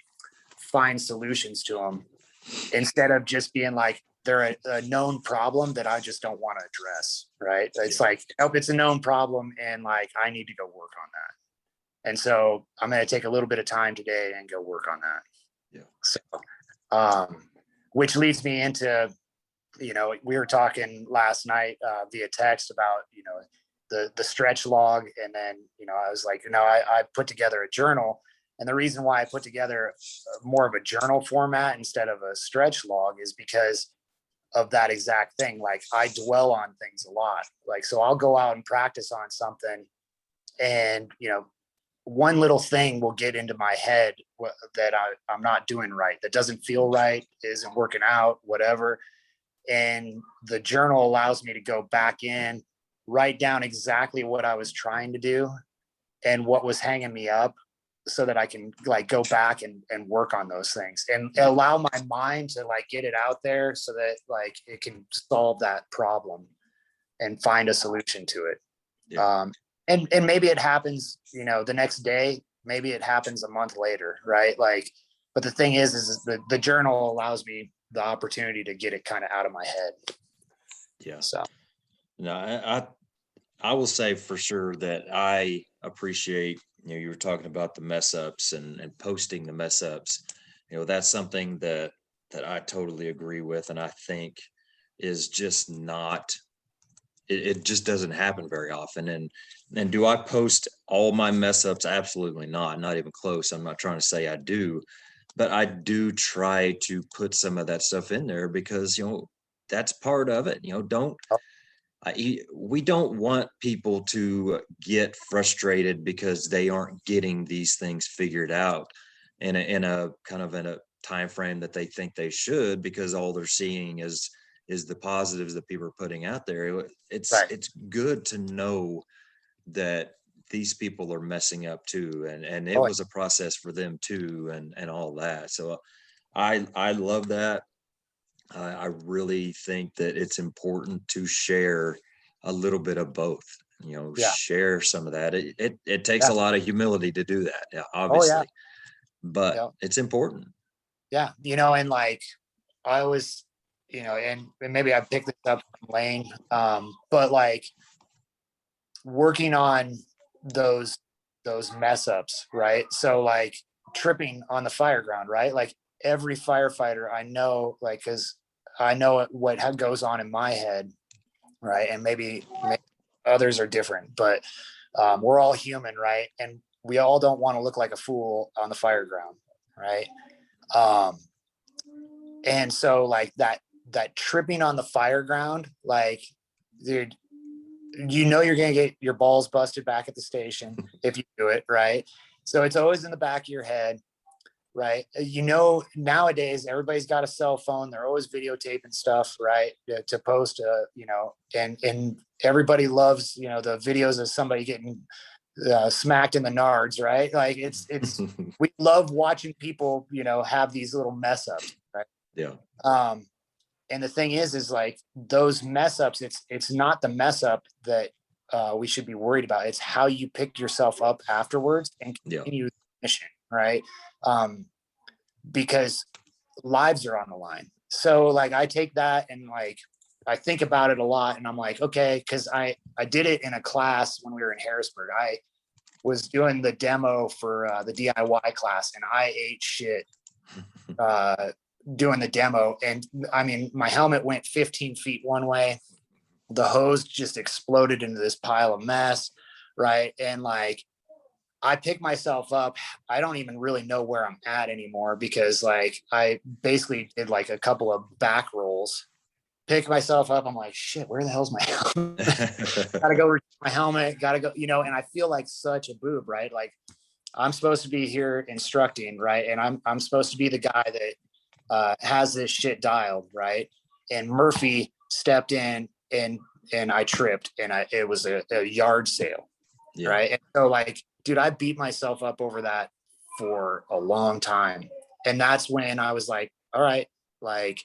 find solutions to them instead of just being like they're a known problem that I just don't want to address, right? It's like, oh, it's a known problem and like I need to go work on that. And so I'm going to take a little bit of time today and go work on that. Yeah. So, which leads me into, we were talking last night via text about, the stretch log. And then, I was like, I put together a journal. And the reason why I put together more of a journal format instead of a stretch log is because of that exact thing. Like I dwell on things a lot. Like, so I'll go out and practice on something and, one little thing will get into my head that I'm not doing right, that doesn't feel right, isn't working out, whatever. And the journal allows me to go back in, write down exactly what I was trying to do and what was hanging me up so that I can like go back and work on those things and allow my mind to like get it out there so that like it can solve that problem and find a solution to it. Yeah. And maybe it happens, the next day, maybe it happens a month later. Right. Like, but the thing is the journal allows me the opportunity to get it kind of out of my head. Yeah. So no, I will say for sure that I appreciate, you were talking about the mess ups and posting the mess ups, that's something that I totally agree with. And I think is just not, it just doesn't happen very often. And do I post all my mess ups? Absolutely not even close. I'm not trying to say I do, but I do try to put some of that stuff in there because, that's part of it. We don't want people to get frustrated because they aren't getting these things figured out in a kind of in a time frame that they think they should, because all they're seeing is the positives that people are putting out there. It's good to know that these people are messing up too, and it was a process for them too, and all that. So I love that. I really think that it's important to share a little bit of both, share some of that. It takes a lot of humility to do that, obviously, but it's important. Yeah. And like, I always, and maybe I picked this up from Lane, but like working on those mess ups, right? So like tripping on the fire ground, right? Like every firefighter I know, like, cause I know what goes on in my head, right? And maybe others are different, but we're all human, right? And we all don't want to look like a fool on the fire ground, right? And so like that tripping on the fire ground, like, dude, you're going to get your balls busted back at the station if you do it, right? So it's always in the back of your head, right? Nowadays everybody's got a cell phone. They're always videotaping stuff, right? To post, and everybody loves, the videos of somebody getting smacked in the nards, right? Like it's we love watching people, have these little mess ups, right? Yeah. And the thing is like those mess ups, it's not the mess up that we should be worried about. It's how you pick yourself up afterwards and continue the mission, right? Because lives are on the line. So like I take that and like I think about it a lot, and I'm like, okay, because I did it in a class when we were in Harrisburg. I was doing the demo for the DIY class, and I ate shit doing the demo. And I mean, my helmet went 15 feet one way. The hose just exploded into this pile of mess. right? And like, I pick myself up. I don't even really know where I'm at anymore because like I basically did like a couple of back rolls, pick myself up. I'm like, shit, where the hell's my helmet? Gotta go retrieve my helmet, gotta go, and I feel like such a boob, right? Like I'm supposed to be here instructing, right? And I'm supposed to be the guy that has this shit dialed, right? And Murphy stepped in and I tripped and it was a yard sale, Yeah. right? And so like, dude, I beat myself up over that for a long time. And that's when I was like, all right, like,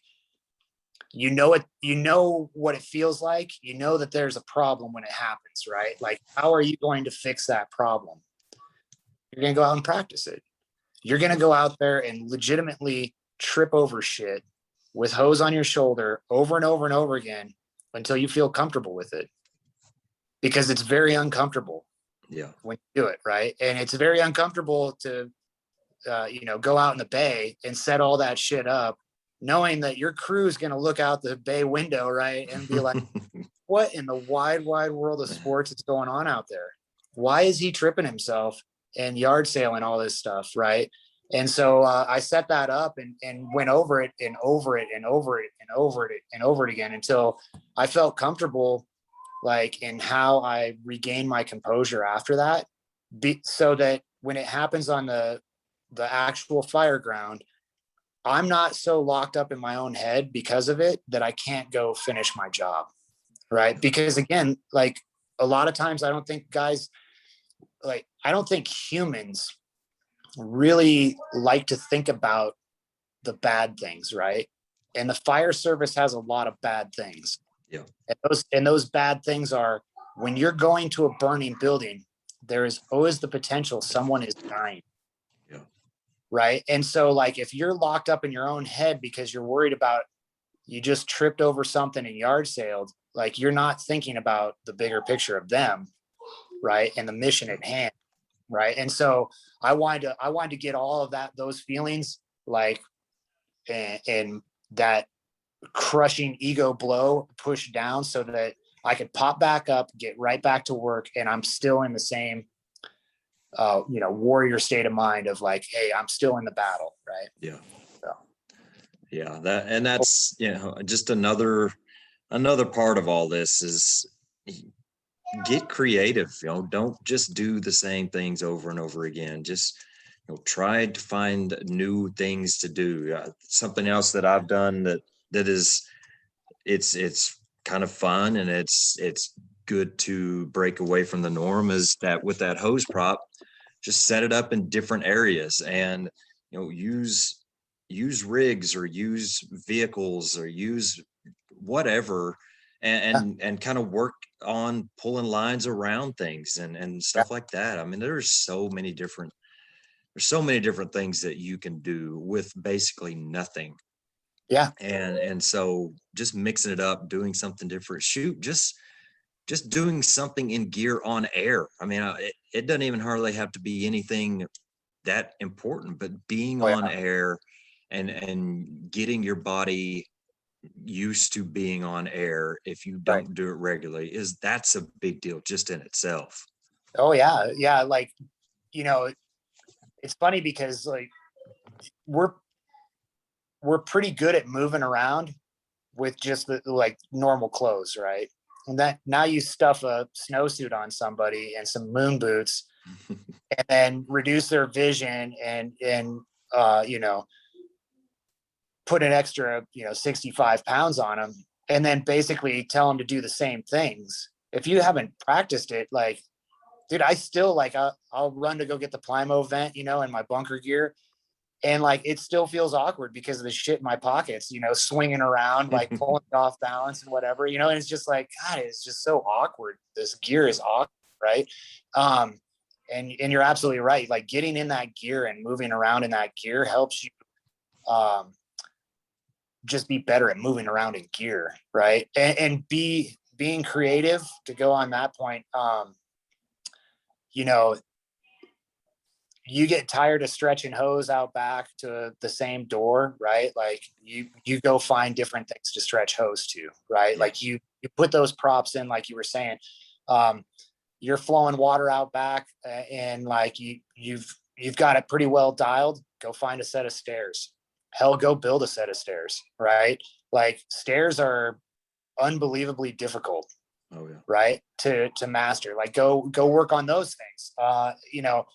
what it feels like, that there's a problem when it happens, right? Like, how are you going to fix that problem? You're going to go out and practice it. You're going to go out there and legitimately trip over shit with hose on your shoulder over and over and over again until you feel comfortable with it, because it's very uncomfortable. Yeah. When you do it, right? And it's very uncomfortable to go out in the bay and set all that shit up, knowing that your crew is going to look out the bay window, right, and be like, what in the wide world of sports is going on out there? Why is he tripping himself and yard sailing all this stuff, right? And so I set that up and went over it and over it and over it and over it and over it again until I felt comfortable, like, in how I regained my composure after that, so that when it happens on the actual fire ground, I'm not so locked up in my own head because of it that I can't go finish my job, right? Because again, like, a lot of times I don't think humans really like to think about the bad things, right? And the fire service has a lot of bad things. Yeah. And those bad things are, when you're going to a burning building, there is always the potential someone is dying. Yeah. Right. And so like, if you're locked up in your own head because you're worried about, you just tripped over something and yard sailed, like, you're not thinking about the bigger picture of them, right? And the mission at hand. Right. And so I wanted to get all of those feelings, like, and that crushing ego blow pushed down so that I could pop back up, get right back to work. And I'm still in the same, warrior state of mind of like, hey, I'm still in the battle. Right. Yeah. So. Yeah. That's, just another part of all this is get creative. Don't just do the same things over and over again. Just, try to find new things to do. Something else that I've done that is, it's kind of fun and it's good to break away from the norm, is that with that hose prop, just set it up in different areas and, use rigs or use vehicles or use whatever, and kind of work on pulling lines around things and stuff like that. I mean, there's so many different things that you can do with basically nothing. Yeah. And so just mixing it up, doing something different, just doing something in gear on air. I mean, it doesn't even hardly have to be anything that important, but being on air and getting your body used to being on air, if you don't do it regularly, that's a big deal just in itself. Oh yeah. Yeah. Like, it's funny because like we're pretty good at moving around with just the like normal clothes, right? And that now you stuff a snowsuit on somebody and some moon boots and then reduce their vision and put an extra 65 pounds on them and then basically tell them to do the same things. If you haven't practiced it, like, dude, I still like I'll run to go get the Plimo vent, in my bunker gear, and like it still feels awkward because of the shit in my pockets, swinging around, like pulling it off balance and whatever, and it's just like, God, it's just so awkward. This gear is awkward, right? And you're absolutely right. Like getting in that gear and moving around in that gear helps you just be better at moving around in gear, right? And being creative, to go on that point. You get tired of stretching hose out back to the same door, right? Like you go find different things to stretch hose to, right? Like you put those props in, like you were saying. you're flowing water out back, and like you've got it pretty well dialed, go find a set of stairs. Hell, go build a set of stairs, right? Like stairs are unbelievably difficult, Oh yeah. right? To master. Like go work on those things. You know,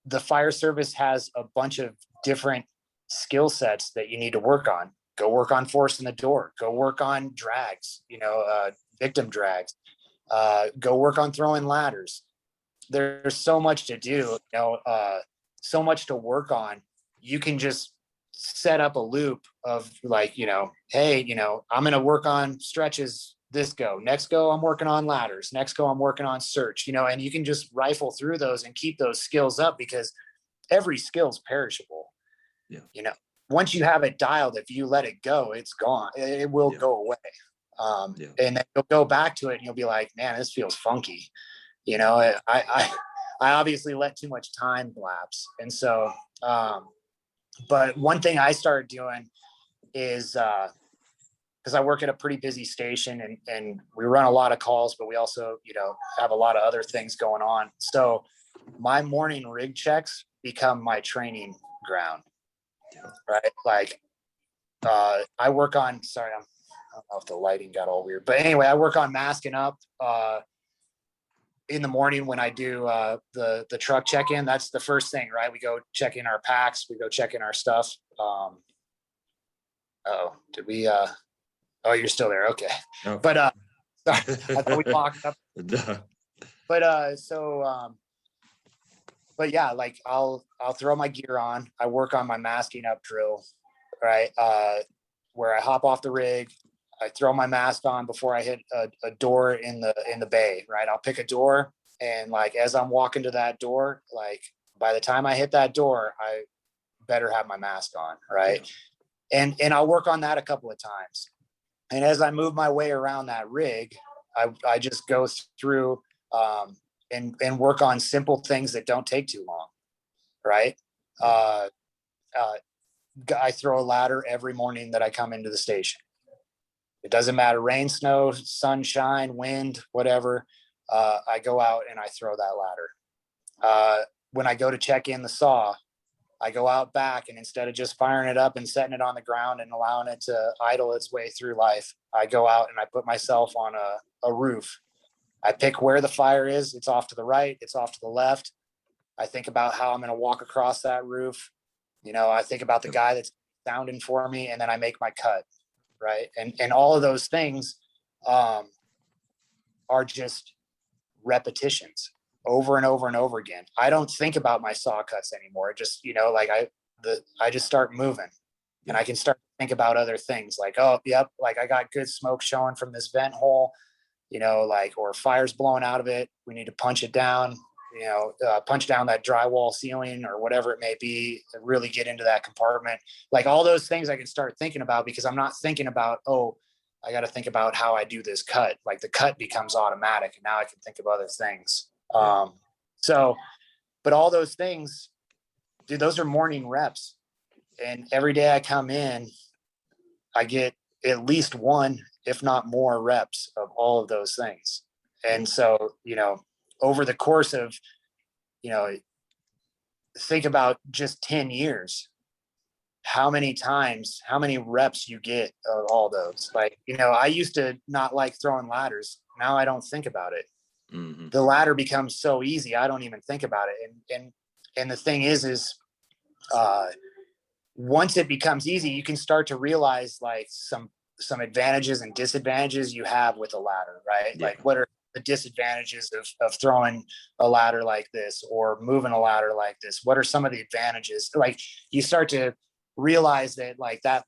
the fire service has a bunch of different skill sets that you need to work on. Go work on forcing the door. Go work on drags, you know, victim drags. Go work on throwing ladders. There's so much to do, you know, so much to work on. You can just set up a loop of like, you know, hey, you know, I'm going to work on stretches this go. Next go, I'm working on ladders. Next go, I'm working on search, you know, and you can just rifle through those and keep those skills up, because every skill's perishable. Yeah. You know, once you have it dialed, if you let it go, it's gone. It will go away. And then you'll go back to it and you'll be like, man, this feels funky. You know, I obviously let too much time lapse. And so, but one thing I started doing is, because I work at a pretty busy station, and we run a lot of calls, but we also, you know, have a lot of other things going on. So my morning rig checks become my training ground, right? Like, I work on, sorry, I don't know if the lighting got all weird, but anyway, I work on masking up, in the morning when I do, the truck check-in. That's the first thing, right? We go check in our packs, we go check in our stuff. Did we, oh, you're still there. Okay. Oh. But, sorry, I thought we locked up. But, but yeah, like I'll throw my gear on. I work on my masking up drill, right? Where I hop off the rig, I throw my mask on before I hit a door in the bay, right? I'll pick a door, and like as I'm walking to that door, like by the time I hit that door, I better have my mask on, right? Yeah. And I'll work on that a couple of times. And as I move my way around that rig, I just go through, and work on simple things that don't take too long, right? I throw a ladder every morning that I come into the station. It doesn't matter, rain, snow, sunshine, wind, whatever. I go out and I throw that ladder. When I go to check in the saw, I go out back, and instead of just firing it up and setting it on the ground and allowing it to idle its way through life, I go out and I put myself on a roof. I pick where the fire is. It's off to the right. It's off to the left. I think about how I'm going to walk across that roof. You know, I think about the guy that's sounding for me, and then I make my cut. Right. And all of those things, are just repetitions over and over and over again. I don't think about my saw cuts anymore. Just, you know, like I just start moving, and I can start to think about other things like, oh, yep, like I got good smoke showing from this vent hole, you know, like, or fire's blowing out of it. We need to punch it down, you know, punch down that drywall ceiling or whatever it may be, and really get into that compartment. Like all those things I can start thinking about, because I'm not thinking about, oh, I got to think about how I do this cut. Like the cut becomes automatic, and now I can think of other things. So, but all those things, dude, those are morning reps. And every day I come in, I get at least one, if not more reps of all of those things. And so, you know, over the course of, you know, think about just 10 years, how many times, how many reps you get of all those. Like, you know, I used to not like throwing ladders. Now I don't think about it. Mm-hmm. The ladder becomes so easy, I don't even think about it. And the thing is once it becomes easy, you can start to realize like some advantages and disadvantages you have with a ladder, right? Yeah. Like what are the disadvantages of throwing a ladder like this or moving a ladder like this? What are some of the advantages? Like you start to realize that like that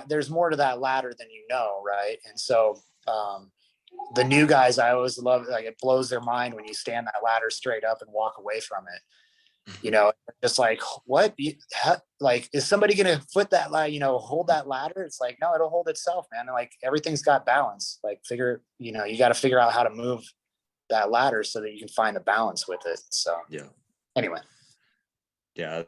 there's more to that ladder than you know, right? And so the new guys, I always love, like it blows their mind when you stand that ladder straight up and walk away from it. You know, just like, what, like, is somebody going to foot that ladder, you know, hold that ladder? It's like, no, it'll hold itself, man. Like everything's got balance. Like you know, you got to figure out how to move that ladder so that you can find the balance with it. So, yeah. Anyway. Yeah.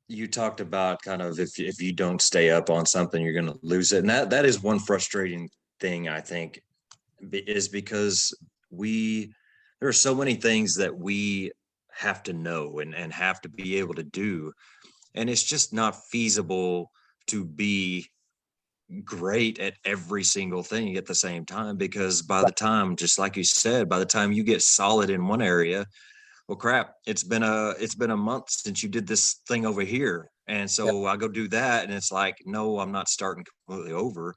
You talked about kind of, if you don't stay up on something, you're going to lose it. And that is one frustrating thing, I think, is because we there are so many things that we have to know and have to be able to do. And it's just not feasible to be great at every single thing at the same time, because by the time, just like you said, by the time you get solid in one area, well, crap, it's been a month since you did this thing over here. And Yep. so I go do that. And it's like, no, I'm not starting completely over,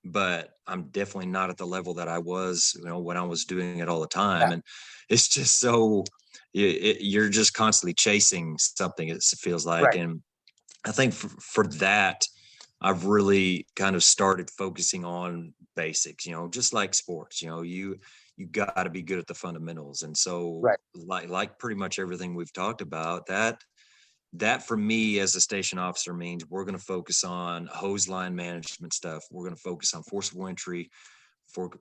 but I'm definitely not at the level that I was, when I was doing it all the time. Yeah. And it's just so you're just constantly chasing something, it feels like. Right. And I think for that, I've really kind of started focusing on basics, just like sports, you got to be good at the fundamentals. And so Right. like pretty much everything we've talked about, that for me as a station officer means we're going to focus on hose line management stuff. We're going to focus on forcible entry,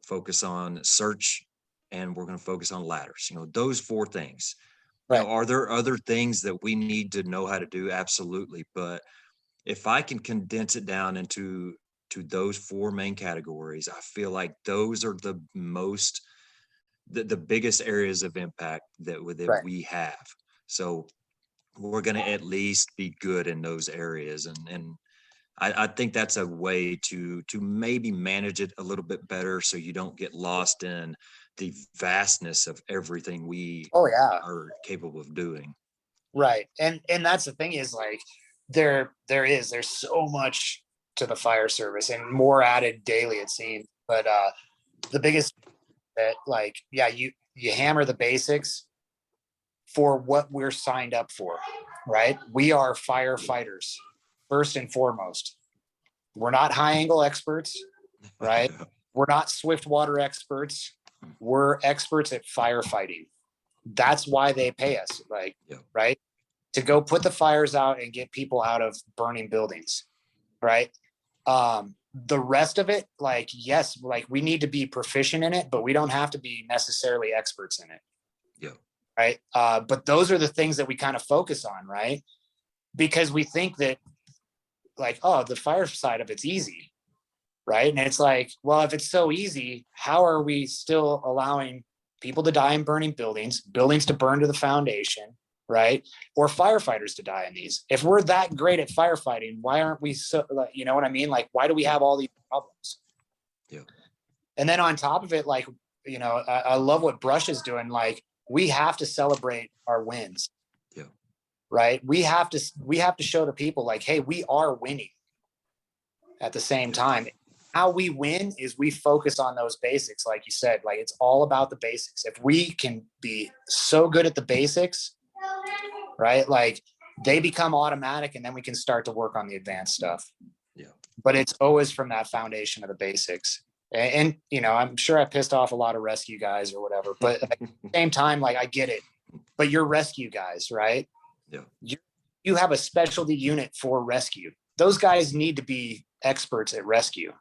focus on search, and we're going to focus on ladders. Those four things. Right. Are there other things that we need to know how to do? Absolutely. But if I can condense it down to those four main categories, I feel like those are the biggest areas of impact that Right. we have. So we're going to at least be good in those areas. And I think that's a way to maybe manage it a little bit better, so you don't get lost in the vastness of everything we Oh yeah. are capable of doing. Right. And that's the thing is like there's so much to the fire service and more added daily, it seems. But the biggest that like, yeah, you hammer the basics for what we're signed up for, right? We are firefighters first and foremost. We're not high angle experts, right? We're not swift water experts. We're experts at firefighting. That's why they pay us, like, Yeah. right? To go put the fires out and get people out of burning buildings, right? The rest of it, like, yes, like we need to be proficient in it, but we don't have to be necessarily experts in it. Yeah. Right. But those are the things that we kind of focus on, right? Because we think that like, oh, the fire side of it's easy. Right. And it's like, well, if it's so easy, how are we still allowing people to die in burning buildings, buildings to burn to the foundation, right? Or firefighters to die in these? If we're that great at firefighting, why aren't we so, you know what I mean? Like, why do we have all these problems? Yeah. And then on top of it, like, I love what Brush is doing. Like, we have to celebrate our wins. Yeah. Right. We have to show the people like, hey, we are winning at the same time. How we win is we focus on those basics. Like you said, like it's all about the basics. If we can be so good at the basics, right? Like they become automatic and then we can start to work on the advanced stuff. Yeah. But it's always from that foundation of the basics. And I'm sure I pissed off a lot of rescue guys or whatever, but at the same time, like I get it, but you're rescue guys, right? Yeah. You have a specialty unit for rescue. Those guys need to be experts at rescue.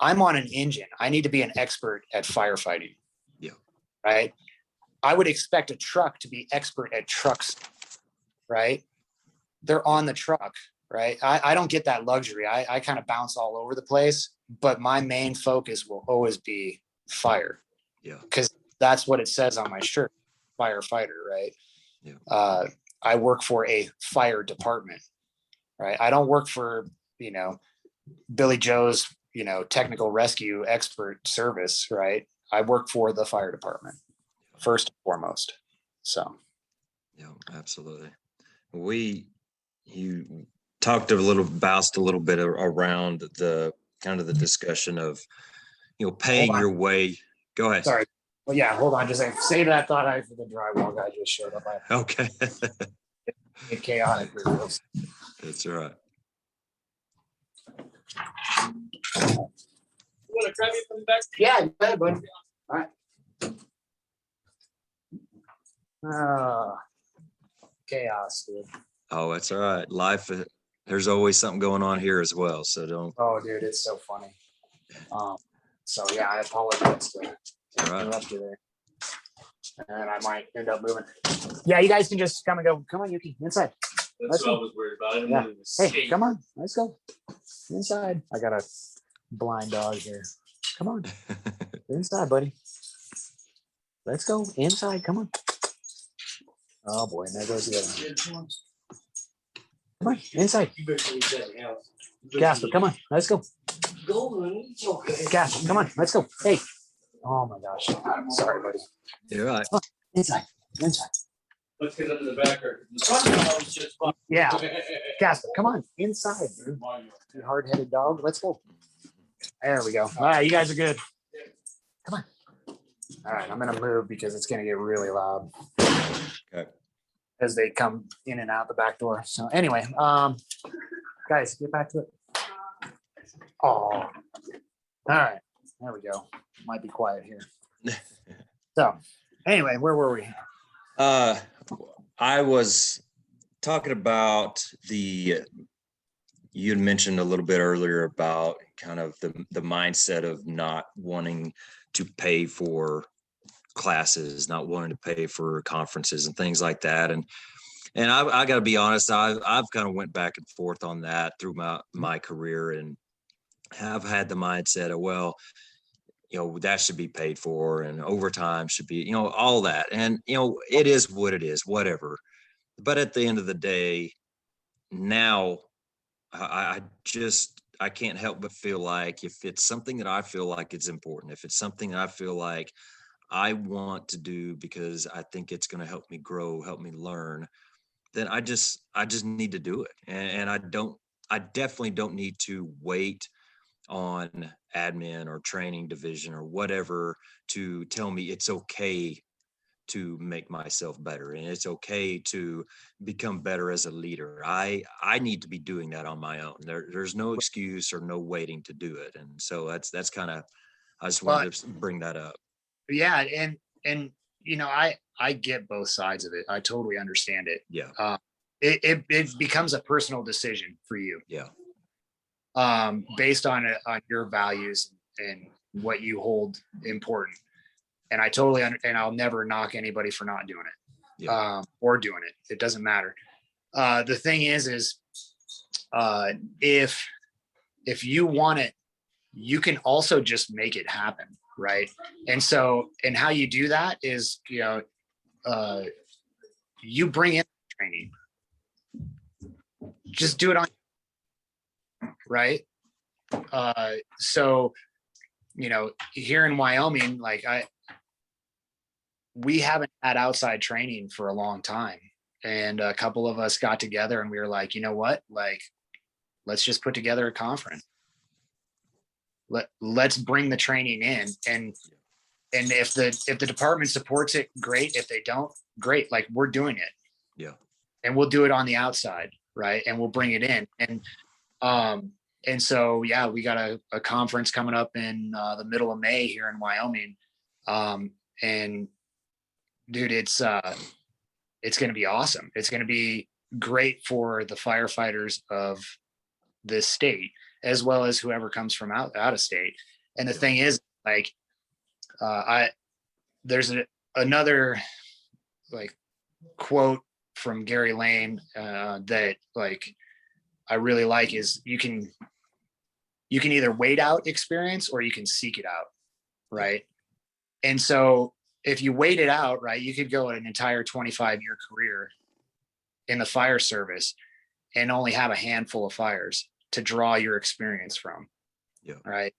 I'm on an engine. I need to be an expert at firefighting. Yeah. Right. I would expect a truck to be expert at trucks. Right. They're on the truck. Right. I don't get that luxury. I kind of bounce all over the place, but my main focus will always be fire. Yeah. Because that's what it says on my shirt, firefighter. Right. Yeah. I work for a fire department. Right. I don't work for, Billy Joe's, technical rescue expert service, right? I work for the fire department first and foremost. So. Yeah, absolutely. You talked bounced a little bit around the kind of the discussion of, paying your way. Go ahead. Sorry. Well, yeah, hold on. Just like say that thought I for the drywall guy just showed up. Okay. It's chaotic. That's all right. You want to grab me from the back? Yeah, go ahead, bud. All right. Chaos, dude. Oh, that's all right. Life, there's always something going on here as well. So don't. Oh, dude, it's so funny. So yeah, I apologize to interrupt you there. And I might end up moving. Yeah, you guys can just come and go. Come on, Yuki, inside. That's what I was worried about. I didn't want to escape. Hey, come on, let's go. Inside. I got a blind dog here. Come on. Inside, buddy. Let's go inside. Come on. Oh boy, and there goes the other one. Come on, inside. Gasper, come on, let's go. Gasper, come on, let's go. Hey. Oh my gosh. Sorry, buddy. You're right. Come on, inside. Inside. Let's get up in the back. The front one was just fun. Yeah. Gasper, come on, inside, dude. You hard-headed dog. Let's go. There we go. All right, you guys are good. Come on. All right, I'm gonna move because it's gonna get really loud. Okay. As they come in and out the back door. So anyway, guys, get back to it. Oh, all right, there we go. Might be quiet here. So anyway, where were we? I was talking about you had mentioned a little bit earlier about kind of the mindset of not wanting to pay for classes, not wanting to pay for conferences and things like that. And I got to be honest, I've kind of went back and forth on that through my career, and have had the mindset of, well, that should be paid for, and overtime should be, all that. And, it is what it is, whatever. But at the end of the day, now I can't help but feel like if it's something that I feel like it's important, if it's something that I feel like I want to do because I think it's going to help me grow, help me learn, then I just need to do it. And I definitely don't need to wait on admin or training division or whatever to tell me it's okay to make myself better and it's okay to become better as a leader. I need to be doing that on my own. There's no excuse or no waiting to do it. And so that's kind of, I just wanted to bring that up. Yeah. And, I get both sides of it. I totally understand it. Yeah. It becomes a personal decision for you. Yeah. Based on your values and what you hold important. And I totally and I'll never knock anybody for not doing it. Yeah. Or doing it. It doesn't matter. The thing is if you want it, you can also just make it happen. Right. And how you do that is, you bring in training, just do it on. Right. So, here in Wyoming, we haven't had outside training for a long time. And a couple of us got together and we were like, you know what, let's just put together a conference. Let's bring the training in. And if the department supports it, great. If they don't, great. We're doing it. Yeah. And we'll do it on the outside. Right. And we'll bring it in. And so, yeah, we got a conference coming up in the middle of May here in Wyoming. And dude, it's going to be awesome. It's going to be great for the firefighters of this state, as well as whoever comes from out of state. And the thing is, there's another quote from Gary Lane that I really like is you can either wait out experience or you can seek it out. Right. And so if you wait it out, right, you could go an entire 25-year career in the fire service and only have a handful of fires to draw your experience from. Yeah. Right.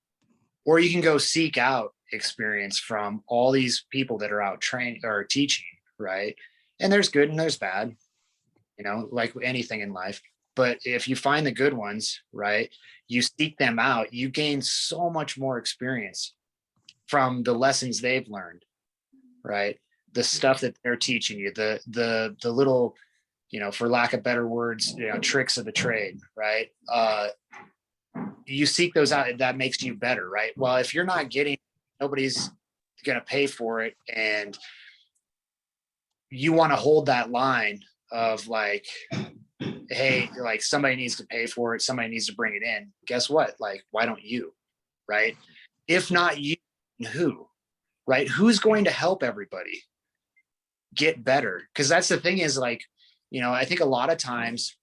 Or you can go seek out experience from all these people that are out training or teaching. Right. And there's good and there's bad, like anything in life. But if you find the good ones, right, you seek them out, you gain so much more experience from the lessons they've learned, right? The stuff that they're teaching you, the little, for lack of better words, tricks of the trade, right? You seek those out, that makes you better, right? Well, if you're not getting, nobody's going to pay for it. And you want to hold that line of hey, somebody needs to pay for it. Somebody needs to bring it in. Guess what? Why don't you? Right. If not you, who? Right. Who's going to help everybody get better? Because that's the thing is I think a lot of times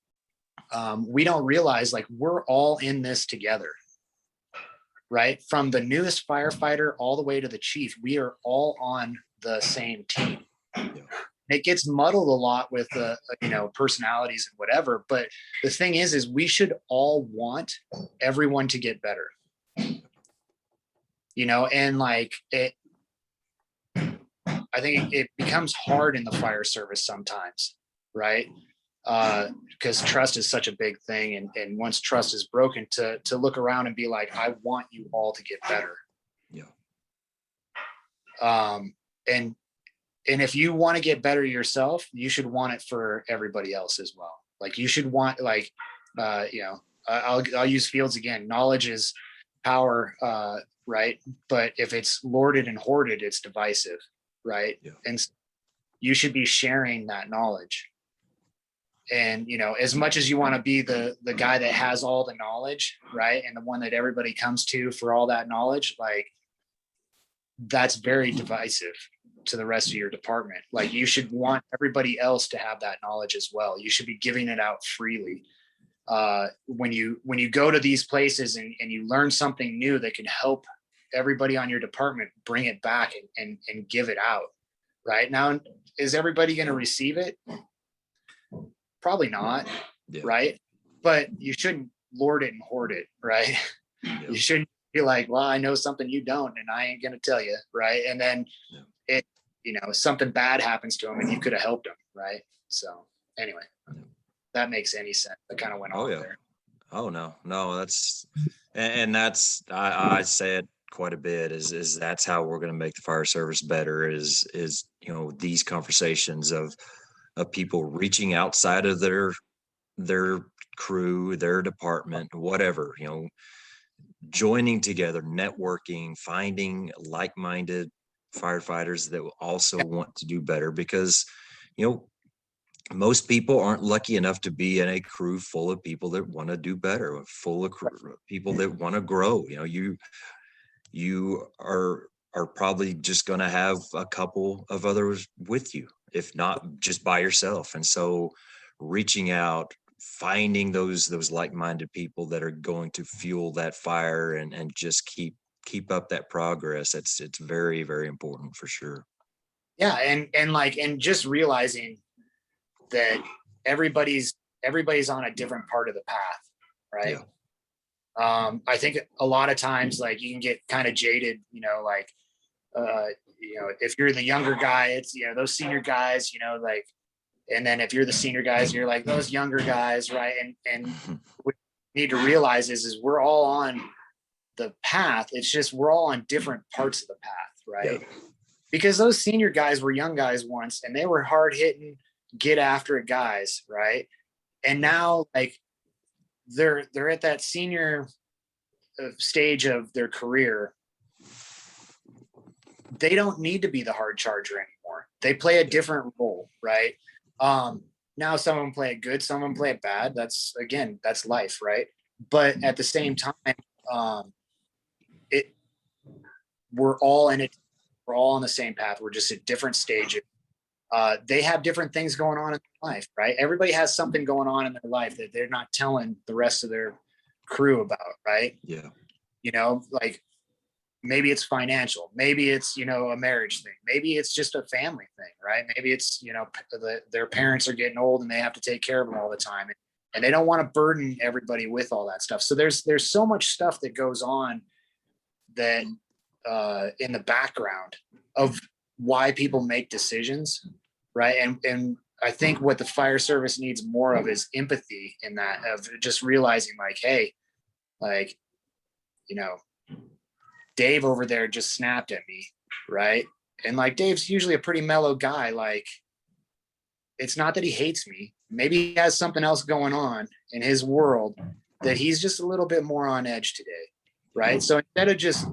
we don't realize we're all in this together. Right. From the newest firefighter all the way to the chief, we are all on the same team. It gets muddled a lot with the, personalities and whatever. But the thing is we should all want everyone to get better, and like it, I think it becomes hard in the fire service sometimes, right? Because trust is such a big thing. And once trust is broken, to look around and be like, I want you all to get better. Yeah. And if you want to get better yourself, you should want it for everybody else as well. Like you should want, I'll use Fields again. Knowledge is power, right? But if it's lorded and hoarded, it's divisive, right? Yeah. And you should be sharing that knowledge. And, as much as you want to be the guy that has all the knowledge, right? And the one that everybody comes to for all that knowledge, like that's very divisive to the rest of your department. Like you should want everybody else to have that knowledge as well. You should be giving it out freely. When you go to these places and you learn something new that can help everybody on your department, bring it back and give it out. Right now, is everybody going to receive it? Probably not. Yeah. Right. But you shouldn't lord it and hoard it. Right. Yeah. You shouldn't be like, well, I know something you don't, and I ain't going to tell you. Right. And then something bad happens to them and you could have helped them. Right. So anyway, that makes any sense. I kind of went off there. Oh, no, that's, I say it quite a bit is that's how we're going to make the fire service better is, these conversations of people reaching outside of their crew, their department, whatever, joining together, networking, finding like-minded firefighters that will also want to do better, because most people aren't lucky enough to be in a crew full of people that want to do better, full of people that want to grow. You are probably just going to have a couple of others with you, if not just by yourself. And so reaching out, finding those like-minded people that are going to fuel that fire and just keep up that progress. It's very, very important for sure. Yeah. And just realizing that everybody's on a different part of the path. Right. Yeah. I think a lot of times, like you can get kind of jaded, if you're the younger guy, it's, those senior guys, and then if you're the senior guys, you're like those younger guys. Right. And what we need to realize is we're all on the path. It's just, we're all on different parts of the path. Right. Yeah. Because those senior guys were young guys once, and they were hard hitting, get after it guys. Right. And now like they're at that senior stage of their career. They don't need to be the hard charger anymore. They play a different role. Right. Now some of them play it good, some of them play it bad. That's life. Right. But at the same time, we're all in it. We're all on the same path. We're just at different stages. They have different things going on in their life, right? Everybody has something going on in their life that they're not telling the rest of their crew about, right? Yeah. Like maybe it's financial, maybe it's, a marriage thing, maybe it's just a family thing, right? Maybe it's, their parents are getting old and they have to take care of them all the time, and they don't want to burden everybody with all that stuff. So there's so much stuff that goes on that in the background of why people make decisions. Right. And I think what the fire service needs more of is empathy in that, of just realizing like, hey, like, Dave over there just snapped at me. Right. And like, Dave's usually a pretty mellow guy. Like, it's not that he hates me. Maybe he has something else going on in his world that he's just a little bit more on edge today. Right. So instead of just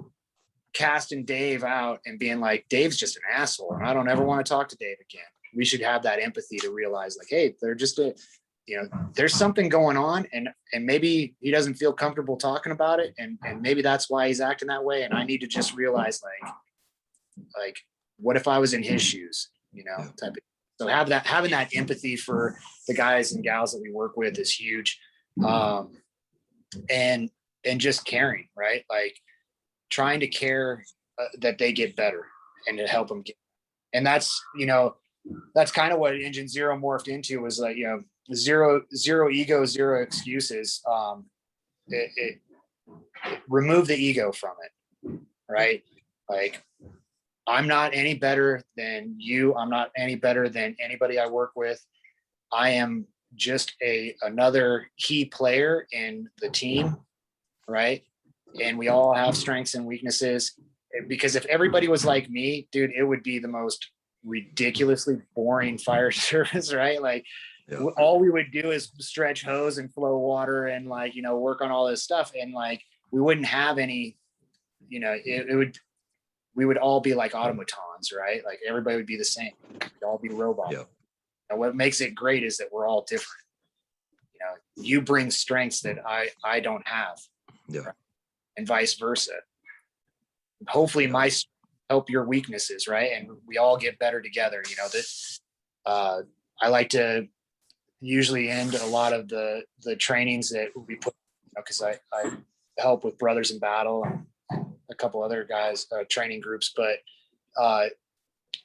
casting Dave out and being like, Dave's just an asshole and I don't ever want to talk to Dave again, we should have that empathy to realize like, hey, they're just there's something going on, and maybe he doesn't feel comfortable talking about it, and maybe that's why he's acting that way, and I need to just realize like what if I was in his shoes, type of. So having that empathy for the guys and gals that we work with is huge. And just caring, right? Like trying to care that they get better and to help them get. And that's, that's kind of what Engine Zero morphed into, was like, zero ego, zero excuses. It remove the ego from it, right? Like, I'm not any better than you. I'm not any better than anybody I work with. I am just another key player in the team, right? And we all have strengths and weaknesses. Because if everybody was like me, dude, it would be the most ridiculously boring fire service, right? Like, all we would do is stretch hose and flow water and like, work on all this stuff. And like, we wouldn't have any, we would all be like automatons, right? Like everybody would be the same. We'd all be robots. Yeah. And what makes it great is that we're all different. You bring strengths that I don't have. Yeah. Right? And vice versa. Hopefully my help your weaknesses, right? And we all get better together. I like to usually end a lot of the trainings that we put, because I help with Brothers in Battle and a couple other guys, training groups, but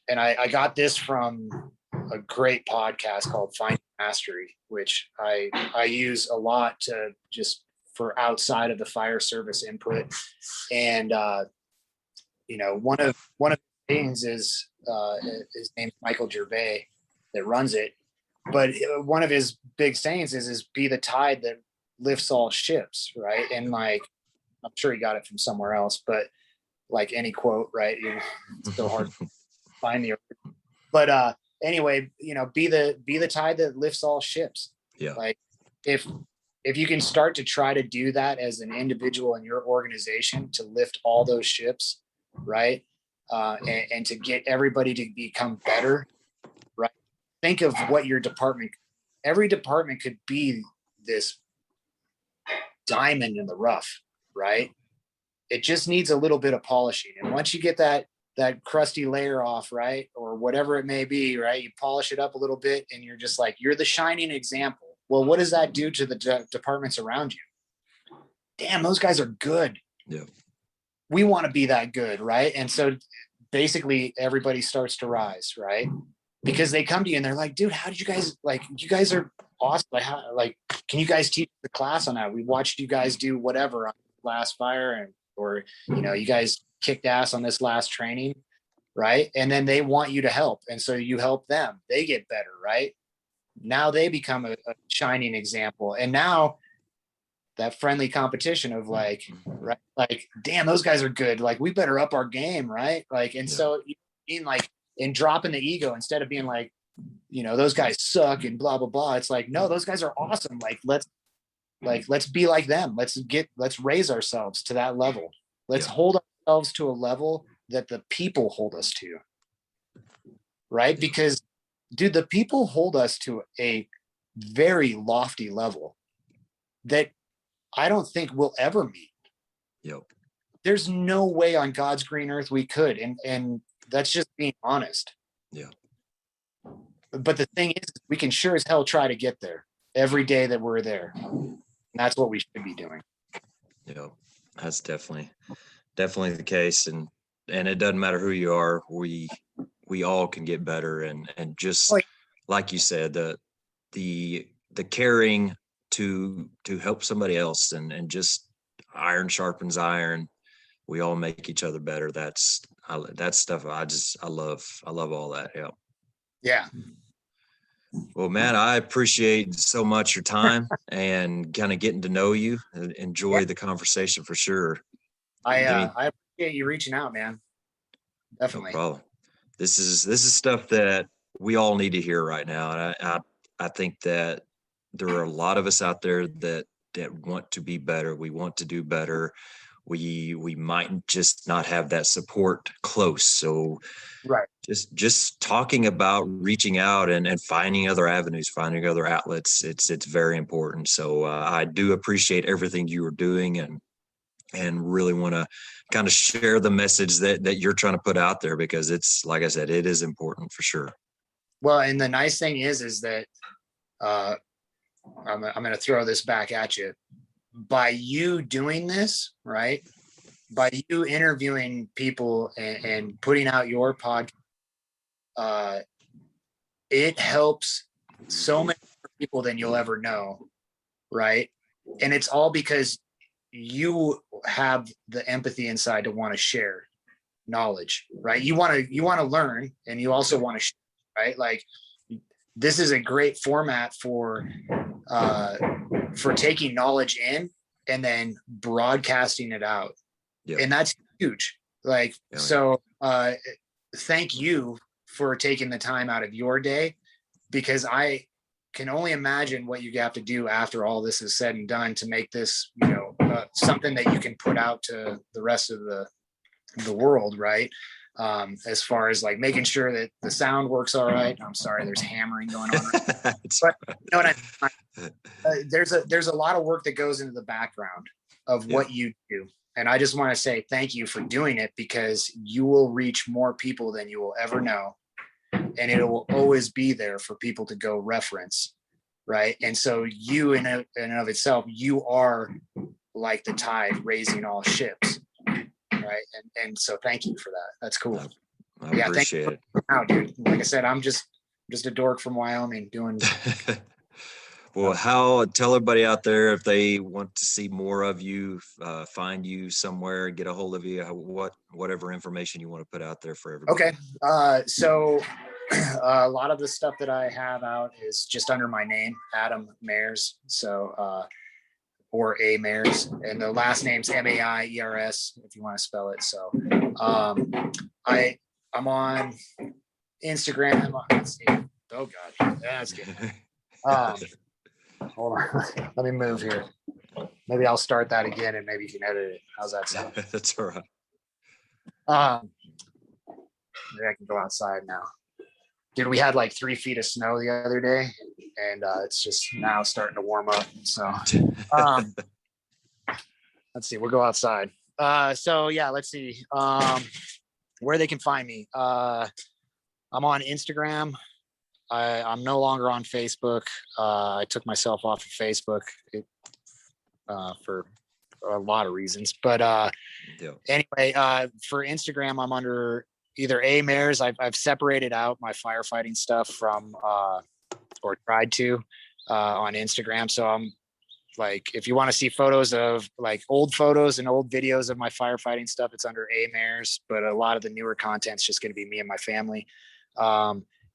and I got this from a great podcast called Find Mastery, which I use a lot to just for outside of the fire service input. And one of the things is his name's Michael Gervais that runs it. But one of his big sayings is be the tide that lifts all ships, right? And like, I'm sure he got it from somewhere else, but like any quote, right? It's so hard to find the. But anyway, be the tide that lifts all ships. Yeah. Like if you can start to try to do that as an individual in your organization to lift all those ships, right? And to get everybody to become better, right? Think of what your every department could be this diamond in the rough, right? It just needs a little bit of polishing. And once you get that crusty layer off, right? Or whatever it may be, right? You polish it up a little bit and you're just like, you're the shining example. Well, what does that do to the departments around you? Damn, those guys are good. Yeah. We want to be that good, right? And so basically everybody starts to rise, right? Because they come to you and they're like, dude, how did you guys, like, you guys are awesome. Like, can you guys teach the class on that? We watched you guys do whatever on last fire, or you guys kicked ass on this last training, right? And then they want you to help. And so you help them. They get better, right? Now they become a shining example. And now that friendly competition of like, right? Like, damn, those guys are good. Like, we better up our game, right? Like, and so in dropping the ego, instead of being like, those guys suck and blah, blah, blah. It's like, no, those guys are awesome. Like, let's be like them. Let's raise ourselves to that level. Let's hold ourselves to a level that the people hold us to. Right? Because, dude, the people hold us to a very lofty level that I don't think we'll ever meet. Yep. There's no way on God's green earth we could. And that's just being honest. Yeah. But the thing is, we can sure as hell try to get there every day that we're there. And that's what we should be doing. Yeah, that's definitely the case. And it doesn't matter who you are. We all can get better. And just like you said, the caring to help somebody else and just iron sharpens iron. We all make each other better. That's stuff I love all that. Yeah. Yeah. Well, man, I appreciate so much your time and kind of getting to know you and enjoy the conversation for sure. I appreciate you reaching out, man. Definitely. No problem. This is stuff that we all need to hear right now. And I think that there are a lot of us out there that want to be better. We want to do better. We might just not have that support close. So right. Just talking about reaching out and finding other avenues, finding other outlets. It's very important. So I do appreciate everything you are doing and really want to kind of share the message that you're trying to put out there, because it's, like I said, it is important for sure. Well, and the nice thing is that I'm going to throw this back at you. By you doing this, right? By you interviewing people and putting out your podcast, it helps so many more people than you'll ever know, right? And it's all because you have the empathy inside to want to share knowledge, right? You want to learn, and you also want to share, right? Like, this is a great format for taking knowledge in and then broadcasting it out. Yep. And that's huge. Like, Yeah. so thank you for taking the time out of your day, because I can only imagine what you have to do after all this is said and done to make this, something that you can put out to the rest of the world, right? As far as like making sure that the sound works all right. I'm sorry, there's hammering going on. But you know what I mean? There's a lot of work that goes into the background of what you do. And I just want to say thank you for doing it, because you will reach more people than you will ever know. And it will always be there for people to go reference. Right. And so you in and of itself, you are like the tide raising all ships. Right. And so thank you for that. That's cool. I appreciate it. Wow, dude. Like I said, I'm just a dork from Wyoming doing. Well, tell everybody out there, if they want to see more of you, find you somewhere, get a hold of you, whatever information you want to put out there for everybody. Okay. So a lot of the stuff that I have out is just under my name, Adam Maiers. So, or A Maiers, and the last name's Maiers if you want to spell it. So, I'm on Instagram. Let's see. Oh God, that's good. Hold on, let me move here. Maybe I'll start that again, and maybe you can edit it. How's that sound? That's all right. Maybe I can go outside now. Dude, we had like 3 feet of snow the other day, and it's just now starting to warm up. So, let's see. We'll go outside. So yeah, let's see where they can find me. I'm on Instagram. I'm no longer on Facebook. I took myself off of Facebook for a lot of reasons. But anyway, for Instagram, I'm under either A Maiers. I've separated out my firefighting stuff from or tried to on Instagram. So I'm like, if you want to see photos of like old photos and old videos of my firefighting stuff, it's under A Maiers. But a lot of the newer content's just going to be me and my family.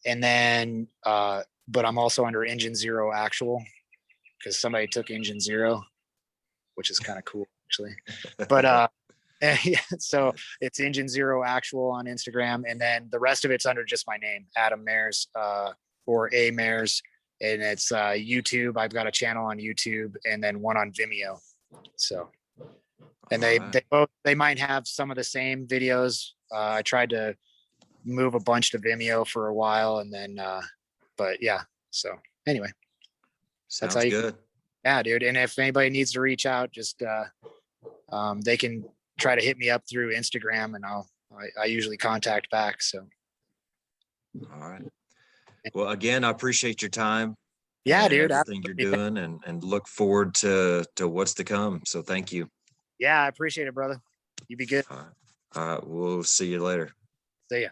And then, but I'm also under Engine Zero Actual, because somebody took Engine Zero, which is kind of cool actually. But yeah, so it's Engine Zero Actual on Instagram, and then the rest of it's under just my name, Adam Maiers, or A Maiers, and it's YouTube. I've got a channel on YouTube, and then one on Vimeo. So, and they might have some of the same videos. I tried to move a bunch to Vimeo for a while, and then but yeah, so anyway, Sounds that's how good. Yeah, dude. And if anybody needs to reach out, just they can try to hit me up through Instagram, and I usually contact back. So all right. Well, again, I appreciate your time. Yeah, dude. Everything you're doing, and look forward to what's to come. So thank you. Yeah, I appreciate it, brother. You be good. All right. We'll see you later. See ya.